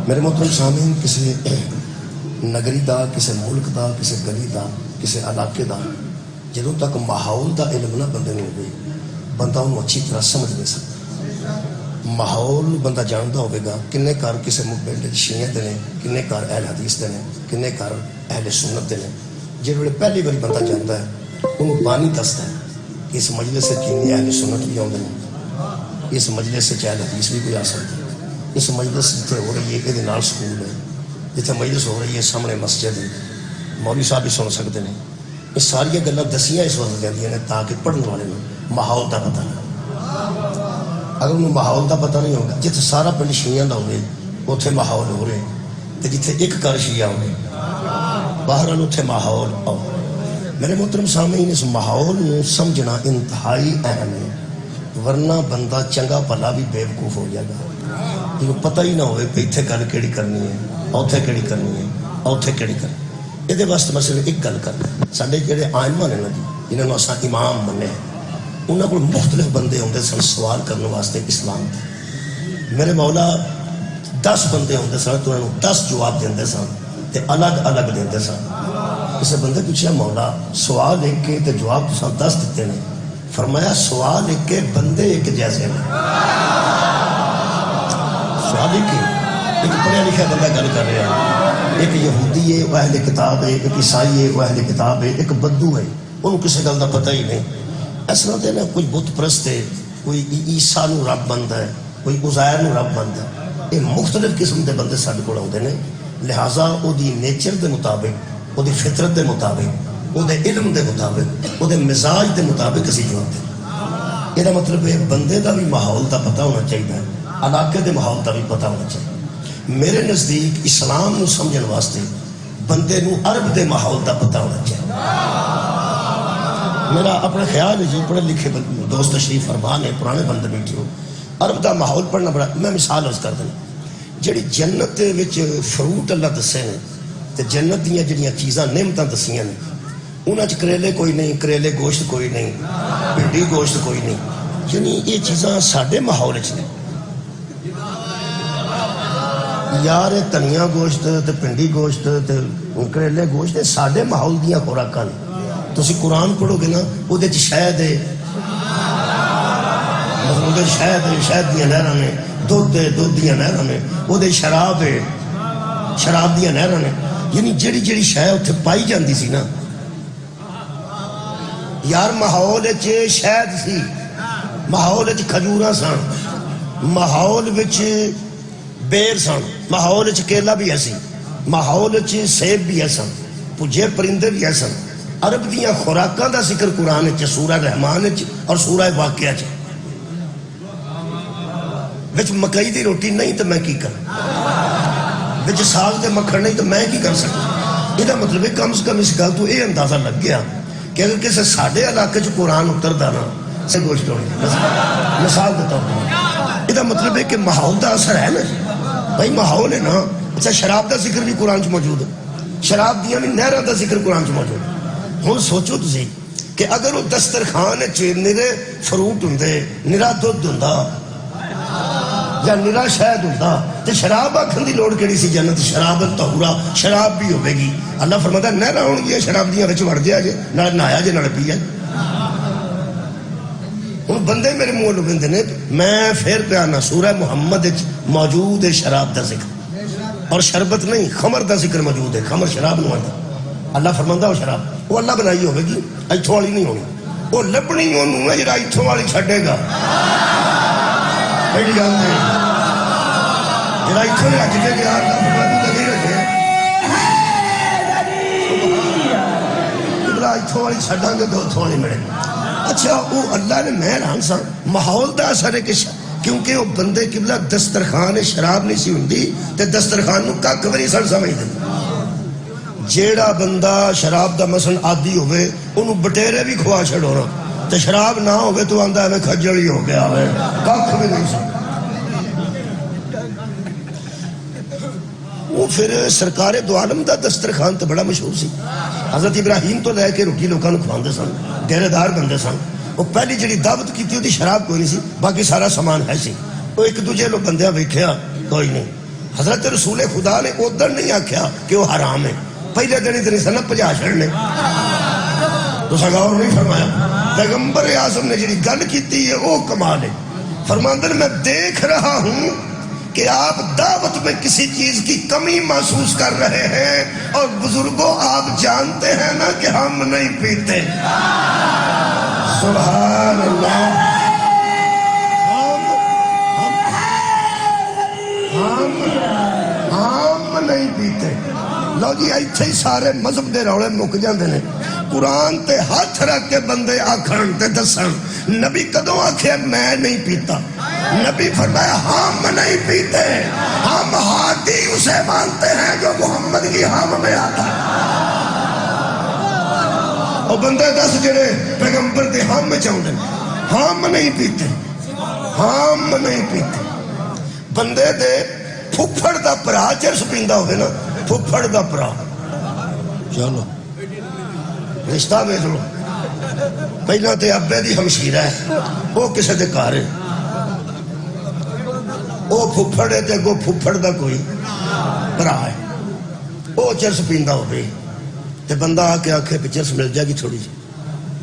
میرے محترم سامعین، کسی نگری دا، کسی ملک دا، کسی گلی دا، کسی علاقے دا جدوں تک ماحول دا علم نہ بندے نوں ہوئے، بندہ انہوں اچھی طرح سمجھ نہیں سکتا۔ ماحول بندہ جانتا ہوئے گا کنے کار کسی پنڈ شیعہ دے نے، کنے کار اہل حدیث دے نے، کنے کار اہل سنت دے نے۔ جس ویلے پہلی باری بندہ جانتا ہے انہوں بانی دستا ہے کہ اس مجلس سے کنے اہل سنت بھی آتے ہیں، اس مجلس سے اہل حدیث بھی کوئی آ سکتا ہے، اس مجلس جتنے ہو رہی ہے یہ نال سکول ہے، جتنے مجلس ہو رہی ہے سامنے مسجد ہے، مولوی صاحب بھی سن سکتے ہیں۔ یہ ساری گلیں دسیاں اس وقت جاندیاں نے تاکہ پڑھنے والے نوں ماحول کا پتہ نہیں۔ اگر انہوں ماحول کا پتہ نہیں ہوگا، جتنے سارا پنڈ شیعہ کا ہوئے اتنے ماحول ہو رہے، تو جتنے ایک گھر شیعہ ہوئے بہرحال اتنے ماحول آؤ۔ میرے محترم سامعین، اس ماحول نوں سمجھنا انتہائی اہم ہے، ورنہ بندہ چنگا بھلا بھی بے وقوف ہو جائے گا، یہ پتہ ہی نہ ہوئے کہ اتنے گل کیڑی کرنی ہے، اوتھے کیڑی کرنی ہے، اوتھے کیڑی کرنی ہے۔ یہ واسطے میں صرف ایک گل کرنا، سارے جڑے آئمہ نے نا جی جنہوں نے امام منے، انہوں کو مختلف بندے ہوندے سن سوال کرنے واسطے اسلام تے۔ میرے مولا 10 بندے ہوندے سن تو انہوں 10 جواب دیندے سن تے الگ الگ دیندے سن۔ اسے بندے پوچھا مولا سوال ایک کے تے جواب تو 10 دیتے ہیں، فرمایا سوال ایک کے بندے ایک جیسے ہیں۔ سوال ایک پڑھیا لکھا بندہ گل کر رہا ہے، ایک یہودی ہے وہ اہل کتاب ہے، ایک عیسائی ہے وہ اہل کتاب ہے، ایک بدو ہے انہوں کسی گل کا پتہ ہی نہیں۔ اس طرح دے نا کوئی بت پرست ہے، کوئی عیسیٰ نو رب بنتا ہے، کوئی عزیر نو رب بنتا ہے۔ یہ مختلف قسم کے بندے سارے کو آتے ہیں، لہٰذا وہ دی نیچر دے مطابق، وہ دی فطرت دے مطابق، وہ دے علم دے مطابق، وہ دے مزاج دے مطابق اسی جواب دیں۔ یہ مطلب ہے بندے کا بھی ماحول کا پتہ ہونا چاہیے، علاقے دے ماحول کا بھی پتہ ہونا چاہیے۔ میرے نزدیک اسلام نو سمجھن واسطے بندے نو عرب دے ماحول کا پتہ ہونا چاہیے۔ میرا اپنا خیال ہے جی، پڑھے لکھے دوست تشریف فرمان ہے، پرانے بندے بیٹھے ہو، عرب دا ماحول پڑھنا بڑا، میں مثال عرض کر دینا، جڑی جنت وچ فروٹ اللہ دسے نے تے جنت دیاں جڑیاں چیزاں نعمتاں دسیاں نے، انہاں چ کریلے کوئی نہیں، کریلے گوشت کوئی نہیں، بھنڈی گوشت کوئی نہیں، یعنی یہ چیزاں ساڈے ماحول چ نہیں۔ یار دھنیا گوشت تے پنڈی گوشت تے کریلے گوشت ساڈے ماحول دیاں خوراکاں نے۔ تسی قرآن پڑھو گے نا وہ شہد ہے، شہد ہے، شہد دیا نہراں نے، دودھ ہے، دودھ دیا نہراں نے، وہ شراب ہے، شراب دیا نہراں نے، یعنی جڑی جڑی شے اتنے پائی جاندی سی نا یار، ماحول شہد سی، ماحول کھجوراں سن، ماحول بیر سن، ماحول کیلا بھی ایسی، ماحول سیب بھی ایسن، پجے پرندے بھی ایسن۔ عرب دیاں خوراکاں دا ذکر قرآن چ سورہ رحمان چ اور سورہ واقعہ چ، وچ مکئی دی روٹی نہیں تو میں کی کروں، وچ ساگ تے مکھن نہیں تو میں کی کر سکتا۔ یہ مطلب ہے کم سے کم اس گل تو یہ اندازہ لگ گیا کہ اگر کسی ساڈے علاقے چ قرآن اتردا نا سے گوشت ہونی، مثال دیتا ہوں، یہ مطلب ہے کہ ماحول دا اثر ہے نا جی، بھائی ماحول ہے نا۔ اچھا شراب دا ذکر بھی قرآن چ موجود ہے، شراب دیاں بھی نہراں دا ذکر قرآن چ موجود ہے۔ ہوں سوچو تسی کہ اگر وہ دسترخوان نرے فروٹ ہوں، نرا دودھ ہوں یا نرا شہد ہوں تو شراب آکھن دی لوڑ کیڑی سی؟ جنت شراب طہورا، شراب بھی ہوے گی۔ اللہ فرماتا ہے نہراں ہون گیاں شراب دیاں وچ وڑ جیا جے، نال نہایا جے نال پیا۔ ہوں بندے میرے منہ لبندے نے، میں پھر پیانا سورہ محمد موجود ہے شراب دا ذکر، اور شربت نہیں خمر دا ذکر موجود ہے، خمر شراب نو آتا۔ اللہ فرماندا وہ شراب وہ اللہ بنائی ہوگی گی، ایتھوں والی نہیں ہونی، وہ لبنی انہوں ہے جڑا ایتھوں والی چھڈے گا، پہلی گل ہے جڑا ایتھوں رکھ کے گیا اللہ فرماندا نہیں رکھے جڑا ایتھوں والی چھڈاں گے تو اتھوں والی ملے گی۔ اچھا وہ اللہ نے میں رہن سا ماحول دا اثر ہے کہ کیونکہ وہ بندے قبلہ دسترخوان شراب نہیں سی ہوندی تے دسترخوان نو کک وی نہیں سن سمجھدے۔ جیڑا بندہ شراب دا مثلا عادی ہوئے انہوں بٹیرے بھی کھوا چھڑونا، تو شراب نہ ہوئے تو آندہ ہے میں کھجڑی ہو گیا ہے، ککھ بھی نہیں سن۔ وہ پھر سرکار دو عالم دا دسترخوان تو بڑا مشہور سی، حضرت ابراہیم تو لے کے روٹی لوگوں کو کھواندے سن، ڈیرے دار بندے سن۔ وہ پہلی جڑی دعوت کی تھی شراب کوئی نہیں سی، باقی سارا سامان ہے سی۔ وہ ایک دوجے لوگ بندیاں ویکھیا کوئی نہیں، حضرت رسول خدا نے ادھر نہیں آکھیا کہ وہ حرام ہے، پہلے دن اتنی سنت پجا چھڑنے تو غور نہیں فرمایا۔ پیغمبر اعظم نے جڑی گل کیتی ہے وہ کمال ہے۔ فرماندن میں دیکھ رہا ہوں کہ آپ دعوت میں کسی چیز کی کمی محسوس کر رہے ہیں، اور بزرگوں آپ جانتے ہیں نا کہ ہم نہیں پیتے۔ سبحان اللہ۔ ہم نہیں پیتے۔ لو جی ایتھے ہی سارے مذہب دے رولے مک جاندے نے۔ قرآن تے ہاتھ رکھ کے بندے آکھن تے دسن نبی کدوں آکھے میں نہیں پیتا؟ نبی فرمایا ہم نہیں پیتے، ہم ہادی اسے مانتے ہیں جو محمد کی ہم میں آتا ہے۔ اور بندے دس جڑے پیغمبر دے ہم میں چاہتے ہیں ہم نہیں پیتے، ہم نہیں پیتے۔ بندے دے پھپھڑ دا پرا چرس پیندا ہوئے نا، پھپھڑ دا پرا، چلو رشتہ ویکھ لو، پہلا تے ابے دی ہمشیرہ ہے، وہ کسے دے گھر ہے، وہ پھپھڑ ہے تے اگوں پھپھڑ دا کوئی بھرا ہے، وہ چرس پیندا ہوئے تے بندہ آ کے آکھے پہ چرس مل جائے گی تھوڑی جی،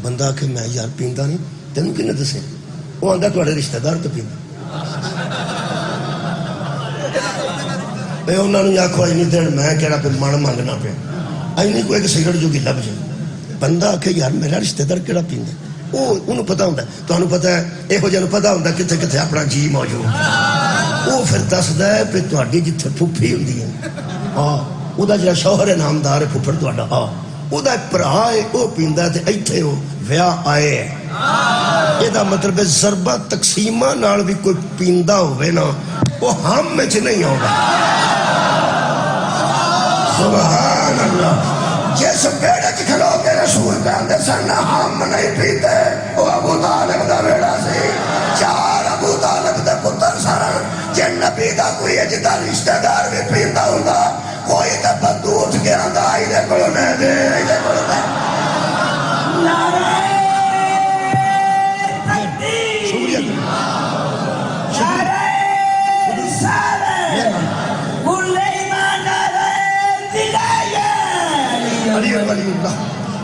بندہ آکھے میں یار پیندا نہیں، تینوں کنے دسے؟ وہ آندا تواڈے رشتہ دار تے پیندا۔ انہوں نے آخو اینی دن میں کہڑا پہ من منگنا پہ اینی کوئی ایک سگرٹ جو لب جائے۔ بندہ آکھے یار میرا رشتہ دار کہڑا پیندا، وہ انہوں پتہ ہوتا ہے، تمہیں پتہ ہے یہو جہاں پتہ ہوتا ہے کتنے کتنے اپنا جی موجود، وہ پھر دسدا ہے پہ تہاڈی جتھے پھپھی ہوندی ہے ہاں وہ جڑا شوہر ہے نامدار ہے پھپھڑ تہاڈا ہاں وہ بھرا ہے وہ پیندا تے ایتھے وہ ویاہ آئے ہے۔ یہ مطلب ہے ضربہ تقسیمہ نال بھی کوئی پیندا ہوئے نا وہ ہم میں چ نہیں ہوگا۔ سبحان اللہ۔ جس بیڑے چ کھلو کے رسول کہندے سن ہم نہیں پیتے، وہ ابو طالب دا بیڑا سی، 4 ابو طالب دے پتر سن، جے نبی دا کوئی اجدا رشتہ دار بھی پیندا ہوندا کوئی تے بدو اٹھ کے آندا ایدے کولو لے دے، ایدے کولو لے۔ شکریہ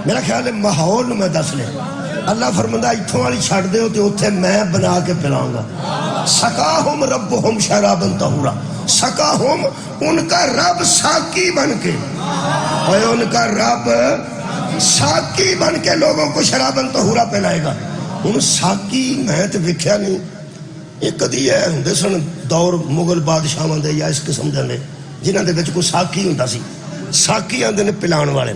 میرا خیال ہے ماحول میں دس لے۔ اللہ فرماتا اتھوں والی چھڑ دے تے اوتھے میں بنا کے پلاؤں گا۔ سقاہم ربہم شرابا طہورا، سقاہم ان کا رب ساقی بن کے، اور ان کا رب ساقی بن کے لوگوں کو شرابا طہورا پلائے گا۔ ان ساقی میں تے ویکھیا نہیں، ایک کدی ہے ہوندے سن دور مغل بادشاہاں دے یا اس قسم دے جنہاں دے وچ کوئی ساقی ہوندا سی، ساقی آندے نے پلان والے،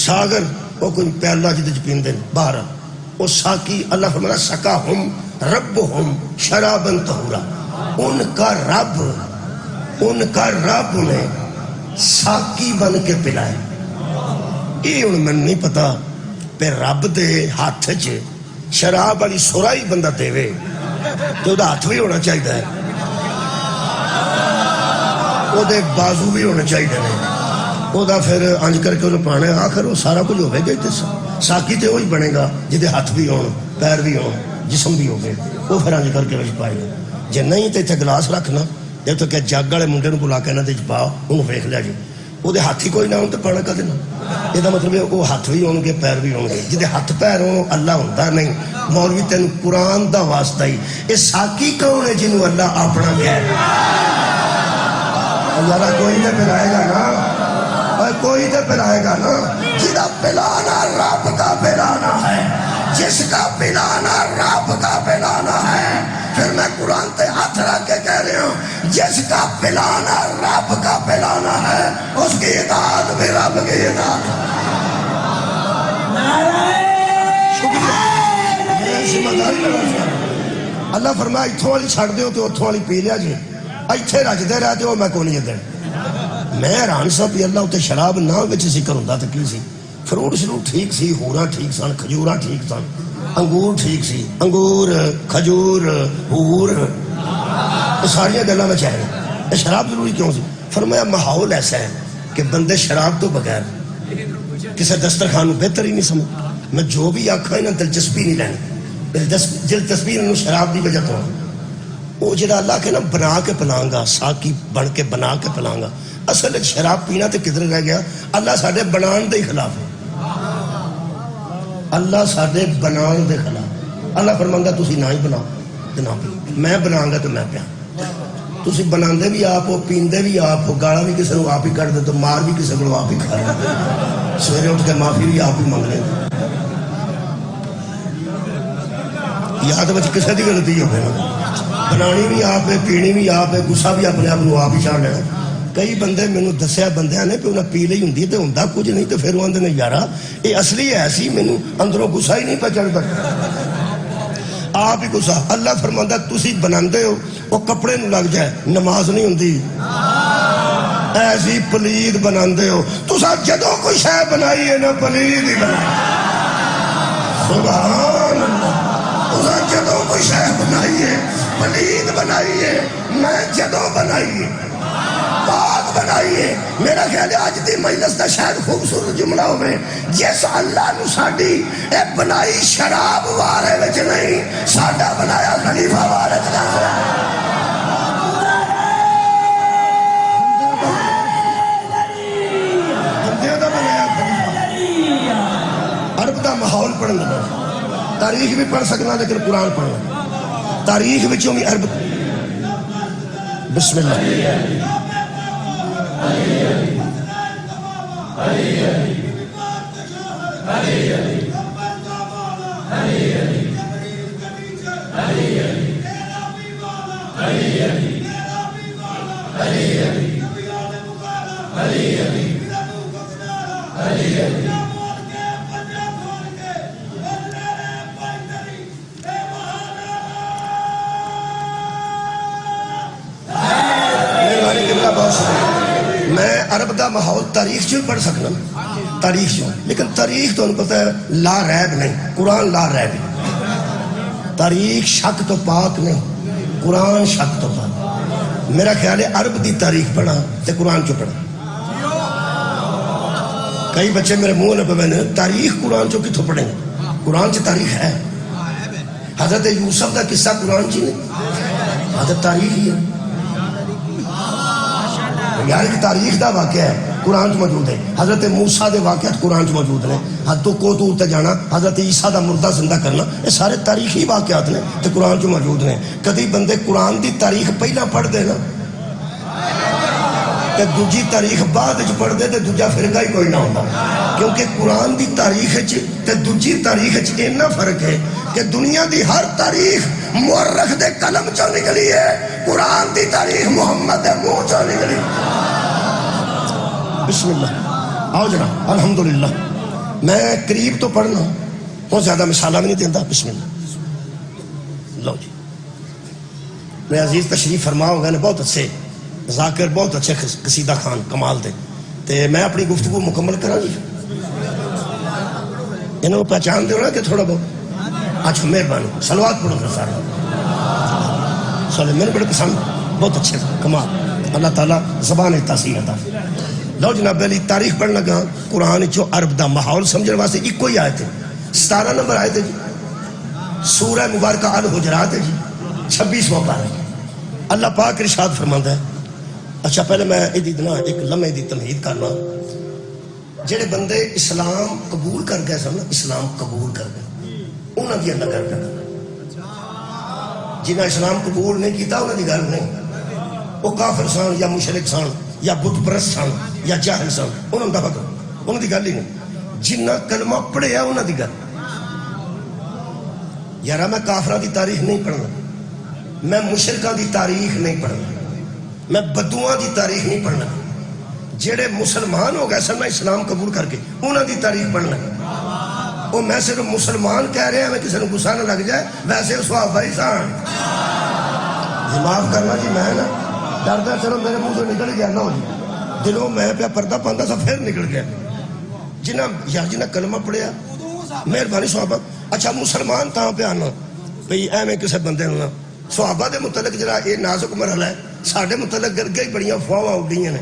ساگر وہ کوئی پیالہ جدے پیندے باہر، وہ ساقی اللہ فرمایا سقاہم ربہم شرابا طہورا، ان کا رب نے ساقی بن کے پلائے۔ یہ ہن میں نہیں پتا پہ رب دے ہاتھ چ شراب والی سرائی بندہ دے تو وہ ہاتھ بھی ہونا چاہیے، وہ بازو بھی ہونے چاہیے، وہ پھر انج کر کے انہوں پانا، آخر وہ سارا کچھ ہوئے گا۔ ساقی تو وہی بنے گا جہدے ہاتھ بھی ہون، پیر بھی ہون، جسم بھی ہوگے، وہ پھر انج کر کے وچ پائے گا۔ جے نہیں تو اتنے گلاس رکھنا، جب تو کہ جگ والے منڈے نوں بلا کے انہاں دے وچ پاؤ، انہوں ویکھ لیا جی، وہ ہاتھ ہی کوئی نہ ہون تو پانا کدے نہ۔ یہ مطلب ہے وہ ہاتھ بھی ہون گے، پیر بھی ہون گے، جہدے ہاتھ پیر ہون اللہ ہوندا نہیں۔ مولوی تینوں قرآن دا واسطہ ہی، یہ ساقی کون ہے جنہوں اللہ اپنا کہہ رہا؟ اللہ کوئی نہ پلائے گا نا، کوئی تو پلائے گا نا، جدا پلانا رب کا پلانا ہے، جس کا پلانا رب کا پلانا ہے۔ پھر میں قرآن تے ہاتھ رکھ کے کہہ رہا ہوں جس کا پلانا رب کا پلانا ہے اس کی اطاعت بھی رب کی اطاعت۔ اللہ فرمایا اتھوں والی چھڑ دیو تو اتھوں والی پی لیا جی، ایتھے رجدے رہتے ہو میں کو نہیں دین۔ میں حیران سا بھی اللہ اتنے شراب نہ وچ ذکر ہوتا تو کی سی، فروٹ شروٹ ٹھیک سی، ہوراں ٹھیک سن، کھجوراں ٹھیک سن، انگور ٹھیک سی، انگور کھجور ہور ساری گلاں میں چاہیے، یہ شراب ضروری کیوں سی؟ فرمایا ماحول ایسا ہے کہ بندے شراب تو بغیر کسی دسترخوان بہتر ہی نہیں سمجھ۔ میں جو بھی آکھا انہیں دلچسپی نہیں لینی، دلچسپی انہوں شراب دی وجہ تو وہ جڑا اللہ کے نا بنا کے پلائیں گا، ساقی بن کے بنا کے پلائیں گا، اصل شراب پینا تے کدھر رہ گیا؟ اللہ ساڈے بنان دے خلاف ہے، اللہ ساڈے بنان دے خلاف۔ اللہ فرماندا تسی نہ ہی بناؤ تے نہ پیو، میں بناؤں گا تو میں پیاں۔ تسی بناندے بھی آپ ہو، پیندے بھی آپ ہو، گالا بھی کسی کو آپ ہی کٹ دے تو مار بھی کسی کو آپ ہی کھا لیں، سویرے اٹھ کے معافی بھی آپ ہی منگ لیں، یا تو بچ کسی کی غلطی ہو گئی نا، بنانی بھی آپ ہے، پینی بھی آپ ہے، غصہ بھی اپنے آپ کو آپ ہی چھاڑ لینا۔ کئی بندے مینوں دسیا بندیاں نے کہ انہیں پی لی ہوں تو ہوں کچھ نہیں، تو پھر وہ آدھے نے یارا یہ اصلی ہے سی، مینوں اندروں غصہ ہی نہیں پہ چڑھتا، آپ ہی غصہ۔ اللہ فرماندا تسی بناندے ہو وہ کپڑے نو لگ جائے نماز نہیں ہوندی، ایسی پلید بناندے ہو۔ تسا جدوں کوئی شے بنائی ہے نا پلید ہی بنائی، سبحان اللہ۔ تسا جدوں کوئی شے بنائی ہے پلید بنائی ہے، میں جدوں بنائی ہے پاک بنائی ہے۔ میرا خیال ہے آج دی مجلس دا شاید خوبصورت جملہ ہوئے، جس اللہ نو ساڈی اے بنائی شراب وارے وچ نہیں، ساڈا بنایا خلیفہ وارے وچ عرب دا ماحول پڑھن لگا، تاریخ بھی پڑھ سکنا لیکن قرآن پڑھنا، تاریخ وچوں بھی عرب۔ بسم اللہ۔ میں عرب دا ماحول تاریخ چ پڑھ سکنا، تاریخ چ، لیکن تاریخ تو پتہ ہے لا ریب نہیں، قرآن لا ریب ہے، تاریخ شک تو پاک نہیں، قرآن شک تو پاک۔ میرا خیال ہے عرب دی تاریخ پڑھا تے قرآن چ پڑھا۔ کئی بچے میرے منہ نے پہ تاریخ قرآن چ کتوں پڑھیں گے؟ قرآن چ تاریخ ہے، حضرت یوسف دا قصہ قرآن چ نہیں، حضرت تاریخ ہی ہے، یار کی تاریخ دا واقعہ ہے قرآن چ موجود ہے، حضرت موسیٰ دے واقعات قرآن چ موجود ہیں، حد کو دور تے جانا، حضرت عیسیٰ دا مردہ زندہ کرنا، یہ سارے تاریخی واقعات نے تے قرآن چ موجود ہیں۔ کدی بندے قرآن دی تاریخ پہلا پڑھ دے نا تے دوجی تاریخ بعد وچ پڑھ دے تے دوجا فرقہ ہی کوئی نہ ہوتا، کیونکہ قرآن دی تاریخ وچ تے دوجی تاریخ وچ اتنا فرق ہے کہ دنیا دی ہر تاریخ مورخ دے قلم چوں نکلی ہے، قرآن دی تاریخ محمد دے منہ چوں نکلی۔ بسم اللہ، آؤ جناب، الحمدللہ۔ میں قریب تو پڑھنا بہت زیادہ مثالہ بھی نہیں دیتا۔ بسم اللہ، لو جی میں عزیز تشریف فرما ہو گئے، بہت اچھے ذاکر، بہت اچھے قصیدہ خان، کمال دے، تے میں اپنی گفتگو مکمل کرا جی، انہوں کو پہچان دے ہو نا کہ تھوڑا بہت؟ اچھا مہربانی، صلوات پڑھو پھر سارا، سارے میرے بڑے پسند، بہت اچھے کمال، اللہ تعالیٰ زبان تاثیر عطا۔ لو جناب علی، تاریخ پڑھنا گا قرآن چو عرب دا ماحول سمجھنے واسطے ایک ہی آئے تھے، 17 نمبر آئے تھے جی، سورہ مبارکہ الحجرات ہے جی، 26واں پارہ۔ اللہ پاک ارشاد فرماتا ہے، اچھا پہلے میں ادنا ایک لمحے دی تمہید کرنا، جڑے بندے اسلام قبول کر گئے سن، اسلام قبول کر گئے، انہاں دی اللہ گل کرنا، جنہاں اسلام قبول نہیں کیتا انہاں دی گل نہیں، وہ کافر سن یا مشرک سن یا بت پرست سن یا جاہل سن، انہوں نے دفع کرو، انہوں دی گل ہی نہیں، جنہ کلمہ پڑھے انہوں دی گل۔ یارا میں کافرہ دی تاریخ نہیں پڑھنا، میں مشرکہ دی تاریخ نہیں پڑھنا، میں بدوان دی تاریخ نہیں پڑھنا، جڑے مسلمان ہو گئے سن میں اسلام قبول کر کے انہوں دی تاریخ پڑھنا۔ وہ میں صرف مسلمان کہہ رہے ہیں، میں کسی نے غصہ نہ لگ جائے، ویسے اس صحابہ ہی سن، معاف کرنا جی، میں نا ڈردا چلو میرے منہ سے نکل گیا نہ ہو جی، دلوں میں پہ پردہ پاندہ سا پھر نکل گیا، جنہ کلمہ پڑھیا مہربانی صحابہ۔ اچھا مسلمان تاں پہ آنا بھئی ایویں کسے بندے ہونا، صحابہ دے متعلق جرا یہ نازک مرحلہ ہے، ساڈے متعلق گرگے ہی بڑیاں فواواں اڈیاں نے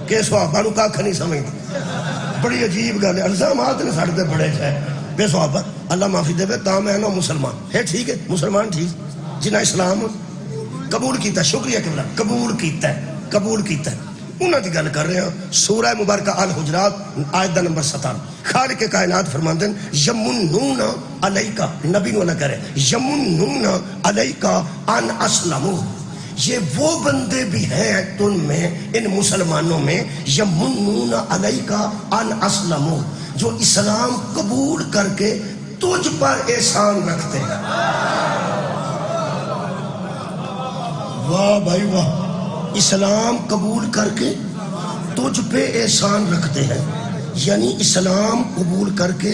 کہ صحابہ نو کھ نہیں سمجھتے، بڑی عجیب گل ہے، الزامات نے ساڈے تے بڑے ہے بے صحابہ، اللہ معافی دے تاں میں نا مسلمان ہے، ٹھیک ہے مسلمان ٹھیک، جنہ اسلام قبول کیتا ہے، شکریہ قبلہ، قبول کیتا ہے، قبول کیتا ہے. انہاں دی گل کر رہے ہیں. سورہ مبارکہ الحجرات آیت دا نمبر 17. خالق کائنات فرماندے ہیں یمنون علیکا، نبی نو اللہ کرے یمنون علیکا ان اسلموا. یہ وہ بندے بھی ہیں تم میں، ان مسلمانوں میں، یمنون علیکا ان اسلموا، جو اسلام قبول کر کے تجھ پر احسان رکھتے ہیں. واہ بھائی واہ. اسلام قبول کر کے تجھ پہ احسان رکھتے ہیں، یعنی اسلام قبول کر کے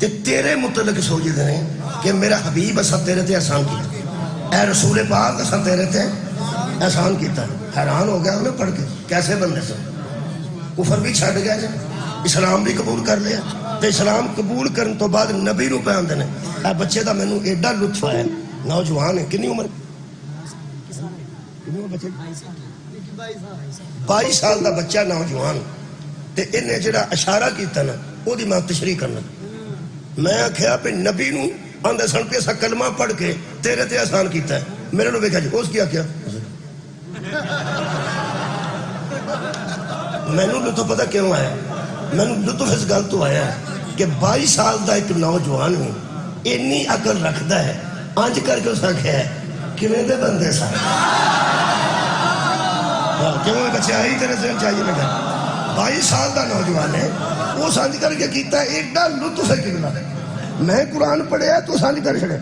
تے تیرے متعلق سوچے دے ہیں کہ میرا حبیب اسا تیرے تے احسان کیتا، اے رسول پاک اسا تیرے تے احسان کیتا. حیران ہو گیا انہیں پڑھ کے کیسے بندے سے کفر بھی چھڑ گیا جی، اسلام بھی قبول کر لیا. تے اسلام قبول کرن تو بعد نبی نو پہ آندے نے اے بچے دا مینوں ایڈا لطف آیا. نوجوان ہے، کنی عمر؟ 22 سال دا بچہ نوجوان. تے انہیں جڑا اشارہ کیتا نا او دی میں تشریح کرنا. میں آکھیا پہ نبی نو آندے سن پہ اسا کلمہ پڑھ کے تیرے تے آسان کیتا ہے. میرے نو ویکھا جی اس کیا کیا مینوں لطف پتہ کیوں آیا؟ مینوں لطف اس گل تو آیا کہ 22 سال دا ایک نوجوان ہوں اتنی عقل رکھدا ہے. انج کر کے اس آکھیا ہے کیویں دے بندے سن کیوں بچے آئی تیرے ذہن چاہیے لگا. 22 سال دا نوجوان ہے، وہ سانج کر کے کیتا ہے. ایڈا لطف ہے کتنا. میں قرآن پڑھیا تو سانج کر چھڑے.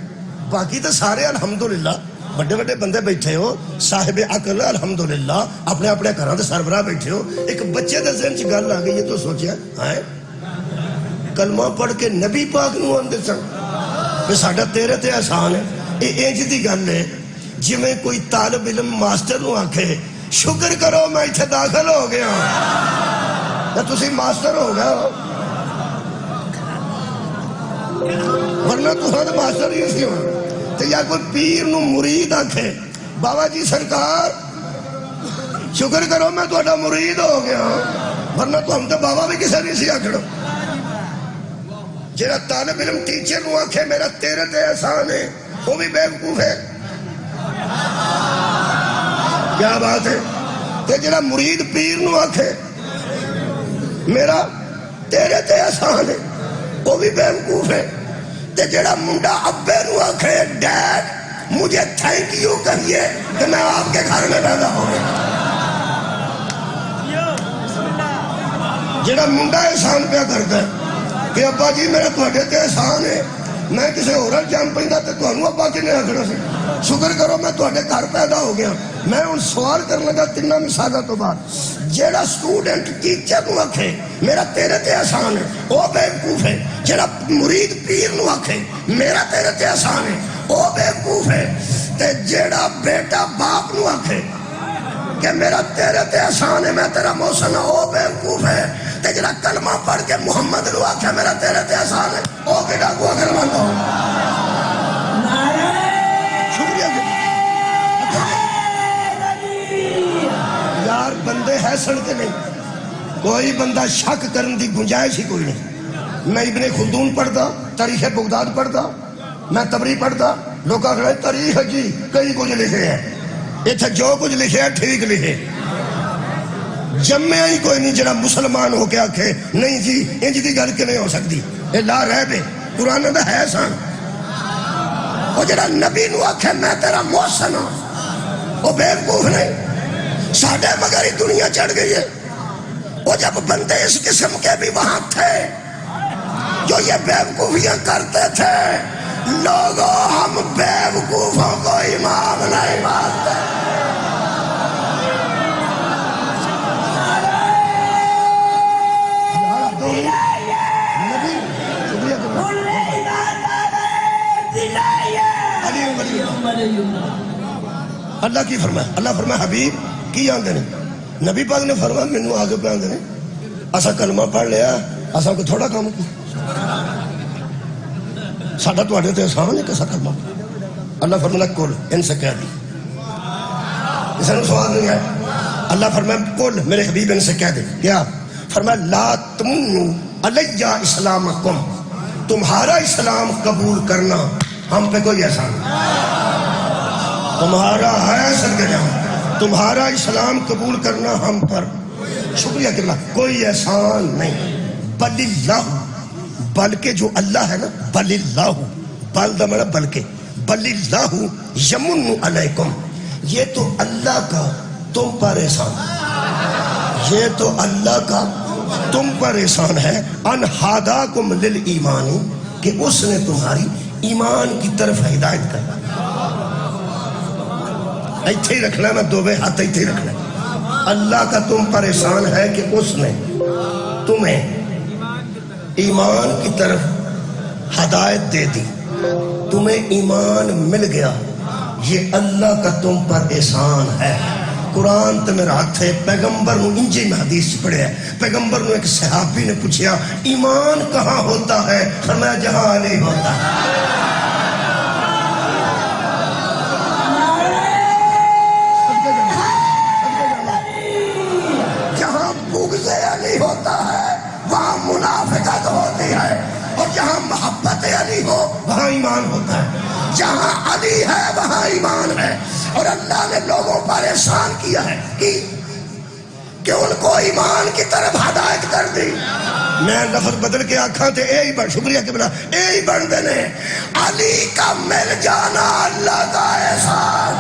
باقی تو سارے الحمدللہ بڑے بڑے بندے بیٹھے ہو، صاحب عقل الحمدللہ، اپنے اپنے گھراں دے سربراہ بیٹھے ہو. ایک بچے دے ذہن چ گل آ گئی ہے تو سوچیا ہائے کلمہ پڑھ کے نبی پاک نو آندے سن کہ ساڈا تیرے تے احسان ہے. اے انج دی گل ہے جویں کوئی طالب علم ماسٹر نو آکھے شکر کرو میں اتنے داخل ہو گیا. تسی ماسٹر ہو گیا ہو، ورنہ تساں تے ماسٹر ہی سی ہو. تے یا کوئی پیر نو مرید آکھے بابا جی سرکار شکر کرو میں تہاڈا مرید ہو گیا، ورنہ تو ہم تے بابا بھی کسے نہیں سی آکھنا. جڑا طالب علم ٹیچر نو آکھے میرا تیرے تے احسان ہے وہ بھی بیوقوف ہے. کیا بات ہے. تے جڑا مرید پیر نو آکھے میرا تیرے تے احسان ہے وہ بھی بیوقوف ہے. تے جڑا منڈا ابے نو آکھے ڈیڈ مجھے تھینک یو کہیے کہ میں آپ کے گھر میں پیدا ہو گیا. جڑا منڈا احسان پہ کرتا ہے کہ ابا جی میرا تہاڈے تے احسان ہے، میں کسی ہور جان پیندا تے تانوں ابا کنے آکھنا سی شکر کرو میں تہاڈے گھر پیدا ہو گیا. میں ہن سوال کرن لگا تیناں مثالاں تو بعد. جیڑا سٹوڈنٹ ٹیچر نو آکھے میرا تیرے تے احسان ہے وہ بیوقوف ہے. جیڑا مرید پیر نو آکھے میرا تیرے تے احسان ہے وہ بیوقوف ہے. تے جیڑا بیٹا باپ نو آکھے کہ میرا تیرے تے احسان ہے میں تیرا محسن ہوں وہ بیوقوف ہے. تے جڑا کلمہ پڑھ کے محمد نو آکھے میرا تیرے تے احسان ہے وہ کیڑا کو اگر مند ہو. شکریہ یار بندے ہے سن کے نہیں، کوئی بندہ شک کرن دی گنجائش ہی کوئی نہیں. میں ابن خلدون پڑھتا، تاریخ بغداد پڑھتا، میں تبری پڑھتا، لوگ آخر تاریخ جی کئی کچھ لکھے ہیں اتنے جو کچھ لکھے ہے ٹھیک لکھے. جمعہ ہی کوئی نہیں جڑا مسلمان ہو کے آکھے نہیں جی انج دی گل کہ نہیں ہو سکتی. یہ لا رہ بے قرآن دا ہے سان. وہ جڑا نبی نو آکھے میں تیرا محسن ہوں وہ بیوقوف نہیں. ساڑھے مگر ہی دنیا چڑھ گئی ہے. وہ جب بندے اس قسم کے بھی وہاں تھے جو یہ بیوقوفیاں کرتے تھے، لوگوں ہم بیوقوفوں کو امام نہیں مانتے. اللہ کی فرمایا، اللہ فرمایا حبیب کی آندے نے. نبی پاک نے فرمایا مینوں آگے پہ آندے نے اسا کلمہ پڑھ لیا اسا کو تھوڑا کام کی ساڈا تواڈے تے احسان ہے کہ اسا کلمہ. اللہ فرمایا کل ان سے کہہ دی. اس نے سوال نہیں ہے. اللہ فرمایا کل میرے حبیب ان سے کہہ دے. کیا فرمایا لا تمنوا علی اسلامکم، تمہارا اسلام قبول کرنا ہم پہ کوئی احسان نہیں. تمہارا ہے صدقے جاؤں، تمہارا اسلام قبول کرنا ہم پر شکریہ کرنا کوئی احسان نہیں، بل اللہ، بلکہ جو اللہ ہے نا، بل اللہ، بل دا مطلب بلکہ، بل اللہ یمن علیکم، یہ تو اللہ کا تم پر احسان، یہ تو اللہ کا تم پر احسان ہے، ان ہداکم للایمان، کہ اس نے تمہاری ایمان کی طرف ہدایت کر، ایتھے ہی رکھنا، میں دو بے ہاتھ ایتھے ہی رکھنا، اللہ کا تم پر احسان ہے کہ اس نے تمہیں ایمان کی طرف ہدایت دے دی، تمہیں ایمان مل گیا، یہ اللہ کا تم پر احسان ہے۔ قرآن تے میرا ہاتھ ہے، پیغمبر نو انجی میں حدیث پڑھے ہے، پیغمبر نو ایک صحابی نے پوچھیا ایمان کہاں ہوتا ہے؟ فرمایا جہاں علی ہوتا ہے، جہاں بغض علی ہوتا ہے وہاں منافقت ہوتی ہے، اور جہاں محبت علی ہو وہاں ایمان ہوتا ہے، جہاں علی ہے وہاں ایمان ہے۔ اور اللہ نے لوگوں پر احسان کیا ہے کہ ان کو ایمان کی طرف ہدایت کر دی۔ میں لفظ بدل کے آکھاں تے اے ہی بڑھ، شکریہ کہ بنا اے ہی بڑھ دینے، علی کا مل جانا اللہ کا احسان۔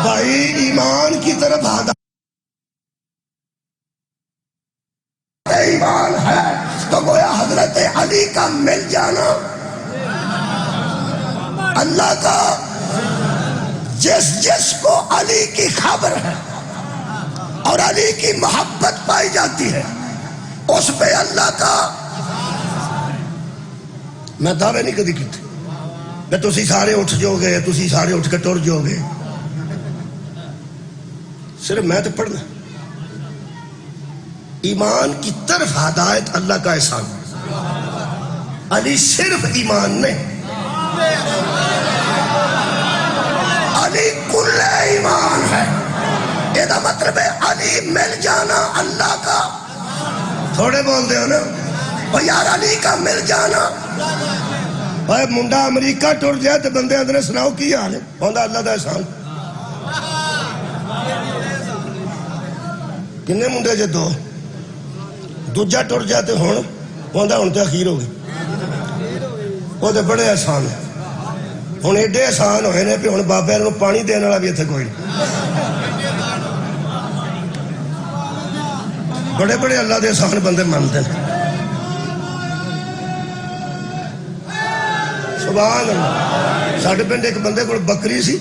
بھائی ایمان کی طرف ہدایت ایمان ہے تو گویا حضرت علی کا مل جانا اللہ کا، جس جس کو علی کی خبر ہے اور علی کی محبت پائی جاتی ہے اس پہ اللہ کا، میں دعوے نہیں کدی کیتے میں تسی سارے اٹھ جو گے، تسی سارے اٹھ کے ٹر جو گے، صرف میں تو پڑھنا ایمان کی طرف ہدایت اللہ کا احسان، علی صرف ایمان نہیں، علی کل ایمان ہے، یہ دا مطلب ہے علی مل جانا اللہ کا، تھوڑے بول دے ہو نا اور یار علی کا مل جانا، بھائی منڈا امریکہ ٹر جائے تو بندے اندر سناؤ کی حال ہے، ہوندہ اللہ دا احسان، کنے منڈے جے دو دوجہ ٹر جاتے ہون ہوندہ ہون تے اخیر ہو گئی، وہ تے بڑے احسان ہے، ہون ایڈے احسان ہوئے نے پہ ہون بابے انہوں پانی دینے والا بھی اتھے کوئی بڑے بڑے اللہ دے احسان بندے مانتے ہیں، سبحان اللہ۔ ساڑھے پنڈے ایک بندے کو بکری سی،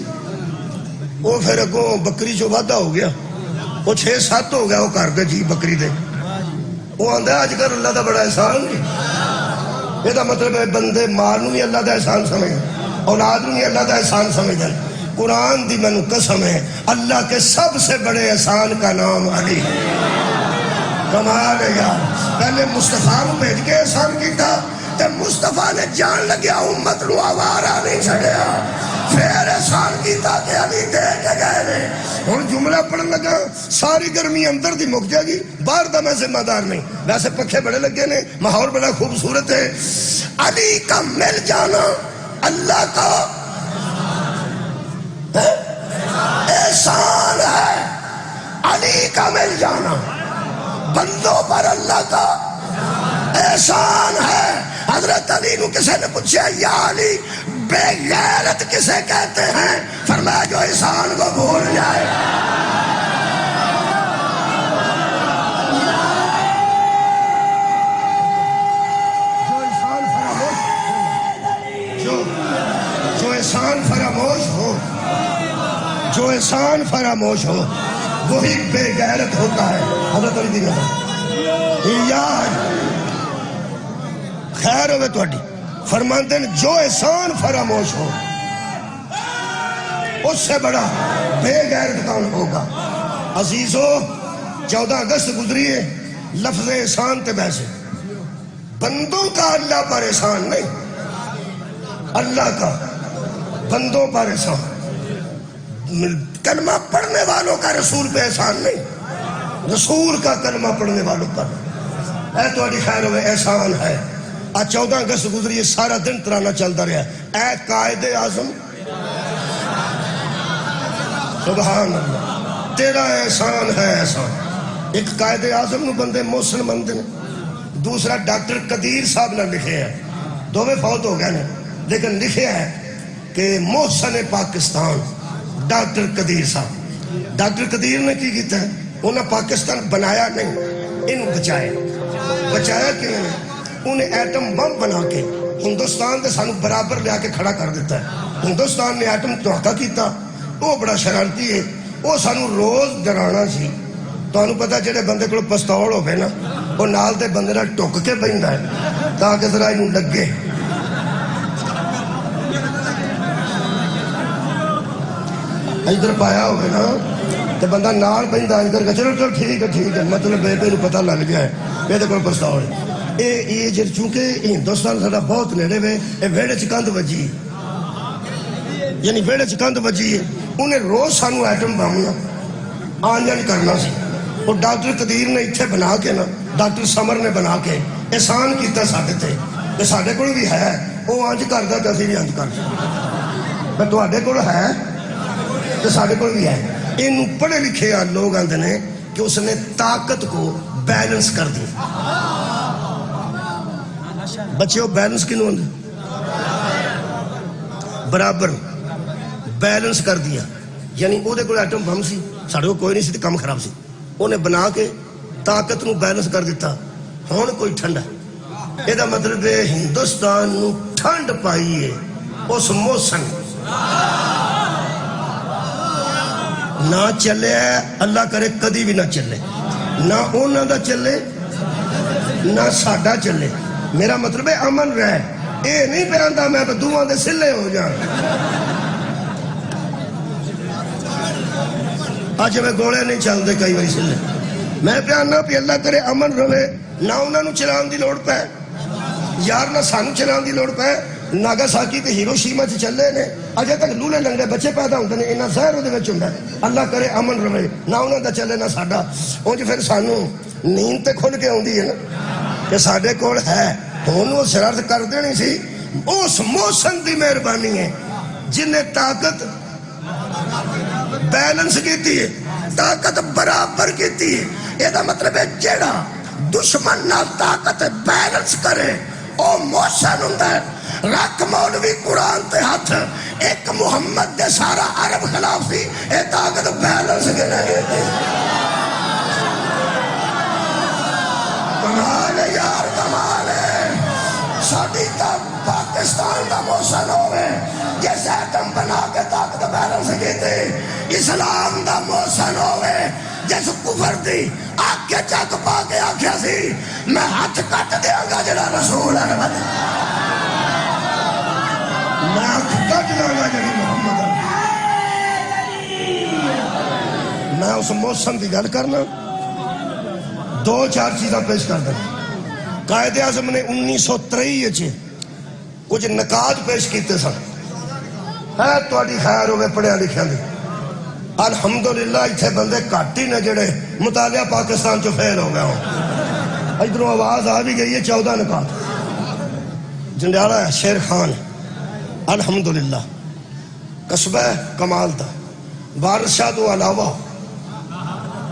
وہ پھر اگوں بکری جو وعدہ ہو گیا، وہ 6-7 ہو گیا، وہ کر دے جی بکری دے، وہ آندہ ہے آج کل اللہ دا بڑا احسان نہیں، یہ دا مطلب ہے بندے مال نو بھی اللہ دا احسان سمجھ، اولاد نو بھی اللہ دا احسان سمجھ۔ قرآن دی منو قسم ہے اللہ کے سب سے بڑے احسان کا نام علی ہے، کمال ہے یار، پہلے مصطفیٰ نو بھیج کے احسان کیتا، تے مصطفیٰ نے جان لگیا امت نو آوارہ نہیں چھڑیا، پھر احسان کیتا کہ علی دے کے گئے نے، اور جملہ پڑھن لگا ساری گرمی اندر دی مک جائے گی، باہر دا میں ذمہ دار نہیں، ویسے پکھے بڑے لگے نے، ماحول بڑا خوبصورت ہے، علی کا مل جانا اللہ کا احسان ہے، علی کا مل جانا بندوں پر اللہ کا احسان ہے۔ حضرت علی کو کسی نے پوچھا یا علی بے غیرت کسے کہتے ہیں؟ فرمایا جو احسان کو بھول جائے، جو احسان فراموش ہو، جو احسان فراموش ہو وہی بے غیرت ہوتا ہے۔ حضرت علی دی یاد خیر ہوئے تو اڈی فرماندے ہیں جو احسان فراموش ہو اس سے بڑا بے غیرت کون ہوگا۔ عزیزو 14 اگست گزری ہے، لفظ احسان تے بیسے بندوں کا اللہ پر احسان نہیں، اللہ کا بندوں پر احسان، کلمہ پڑھنے والوں کا رسول پہ احسان نہیں، رسول کا کلمہ پڑھنے والوں پر، اے تو اڈی خیر ہوئے احسان ہے، آج 14 اگست گزری ہے، سارا دن ترانہ چلتا رہا، اے قائد اعظم سبحان اللہ تیرا احسان ہے احسان۔ ایک قائد اعظم نو بندے محسن مندے نے، دوسرا ڈاکٹر قدیر صاحب نے لکھے ہے، دونوں فوت ہو گئے نے، لیکن لکھے ہے کہ محسن پاکستان ڈاکٹر قدیر صاحب۔ ڈاکٹر قدیر نے کی کیتا ہے؟ انہیں پاکستان بنایا نہیں، انہوں بچایا کہ انہیں ایٹم بم بنا کے ہندوستان دے سانو برابر لیا کے کھڑا کر دیتا ہے۔ ہندوستان نے ایٹم دھوکہ کیتا، وہ بڑا شرارتی ہے، وہ سانو روز ڈرانا سی۔ تانوں پتہ جڑے بندے کو پستول ہوے نا، وہ نال دے بندے نال ٹک کے بہندا ہے تاکہ ذرا انہوں لگے۔ ادھر پایا ہوگا نا تو بندہ نال بہندا ادھر کہ چلو ٹھیک ہے، مطلب بے نو پتہ لگ گیا ہے یہ کو پستول ہے۔ یہ چونکہ ہندوستان ساڈا بہت نیڑے وے، یہ ویڑے چ کندھ وجی، یعنی ویڑے چ کندھ وجی ہے، انہیں روز سانو ایٹم بم آنجن کرنا سی۔ اور ڈاکٹر قدیر نے اتنے بنا کے نا، ڈاکٹر سمر نے بنا کے احسان کیتا ساڈے تے، کہ ساڈے کول بھی ہے، وہ انج کردا تے اسی بھی انج کر، تواڈے کول ہے تو ساڈے کول بھی ہے۔ اینوں پڑھے لکھے لوگ آندے نے کہ اس نے طاقت کو بیلنس کر دی۔ بچے بیلنس کنوں ہوندے؟ برابر بیلنس کر دیا، یعنی وہ دے کول ایٹم بم سی، ساڈے کول کوئی نہیں سی تے کم خراب سی، انہیں بنا کے طاقت نو بیلنس کر دیتا۔ ہن کوئی ٹھنڈا یہ دا مطلب ہے ہندوستان نو ٹھنڈ پائی ہے اس موسم نہ چلے، اللہ کرے کدی بھی نہ چلے، نہ انہاں دا چلے نہ ساڈا چلے۔ میرا مطلب ہے امن رہے، اے نہیں پہ آندا میں تو دوواں دے سلے ہو جان۔ آج میں گوڑے نہیں چلتے کئی باری سلے، میں پہ آنا پہ اللہ کرے امن رہے، نہ انہاں نو چلان دی لوڑ پہ یار، نہ سانو چلان دی لوڑ پہ۔ ناگاساکی تے ہیروشیما چ چلے نے، اجے تک لولے لنگڑے بچے پیدا ہوندے نے، انہاں زہر دے وچ ہوندا ہے۔ اللہ کرے امن رہے، نہ انہاں دا چلے نہ ساڈا۔ اونج پھر سانو نیند تے کھل کے آوندی ہے نا کہ ساڈے کول ہے، ہن وہ شرارت کر دینی سی۔ اس موسم دی مہربانی ہے جن نے طاقت بیلنس کیتی ہے، طاقت برابر کیتی ہے۔ یہ مطلب ہے جیڑا دشمن نہ طاقت بیلنس کرے او موسن ہوندا ہے۔ رکھ مولوی قرآن تے ہاتھ، ایک محمد دے سارا عرب خلاف سی، اے طاقت بیلنس کے نہیں تھی۔ کمال ہے یار، کمال ہے۔ ساڈی تا پاکستان دا موسن ہوئے جیسے ایٹم بنا کے طاقت بیلنس کیتے، اسلام دا موسن ہوئے جیسے کفر دی آگ کے چک پا کے آکھیا سی میں ہاتھ کٹ دیا گا جڑا رسول ہے، میں ہاتھ کٹ دیا گا جڑی محمد ہے۔ میں اس موسم دی گل کرنا، دو چار چیزاں پیش کر دیں۔ قائد اعظم نے 1923 کچھ نکات پیش کیتے سن، ہے تواڈی خیر ہوئے پڑھیا لکھیا دی۔ الحمدللہ اتھے بندے گھٹ ہی نے جڑے مطالعہ پاکستان چو فیل ہو گئے ہوں۔ ادھروں آواز آ بھی گئی ہے 14 نکات۔ جنڈیالہ شیر خان الحمدللہ قصبہ کمال تھا۔ وارث شاہ تو علاوہ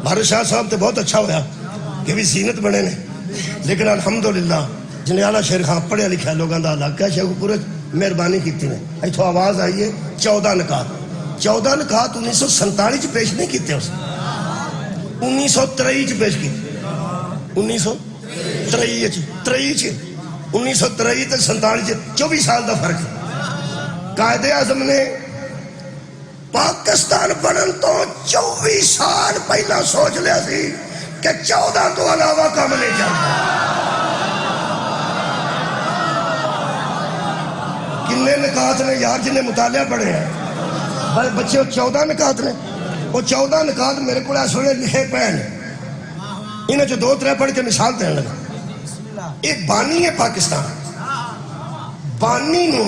وارث شاہ صاحب تو بہت اچھا ہویا کہ بھی زینت بنے نے، لیکن الحمدللہ جنڈیالہ شیر خان پڑھیا لکھا لوگاں دا علاقہ ہے، شیخ پورے مہربانی کیتی نے۔ ایتھوں آواز آئی ہے 14 نکات۔ 14 نکات 1947 پیش نہیں کیتے، اس 1923 پیش کیتے۔ 1923 1923 تے 47 24 سال دا فرق ہے۔ قائد اعظم نے پاکستان بنن تو 24 سال پہلا سوچ لیا سی کہ 14 تو علاوہ کام نہیں چلتا۔ کنے نکات نے یار جنہیں مطالعہ پڑھے ہیں بچے، 14 نکات نے۔ وہ 14 نکات میرے کو اس ویلے لکھے پے نے، انہیں جو 2-3 پڑھ کے مثال دین لگا۔ ایک بانی ہے پاکستان، بانی نو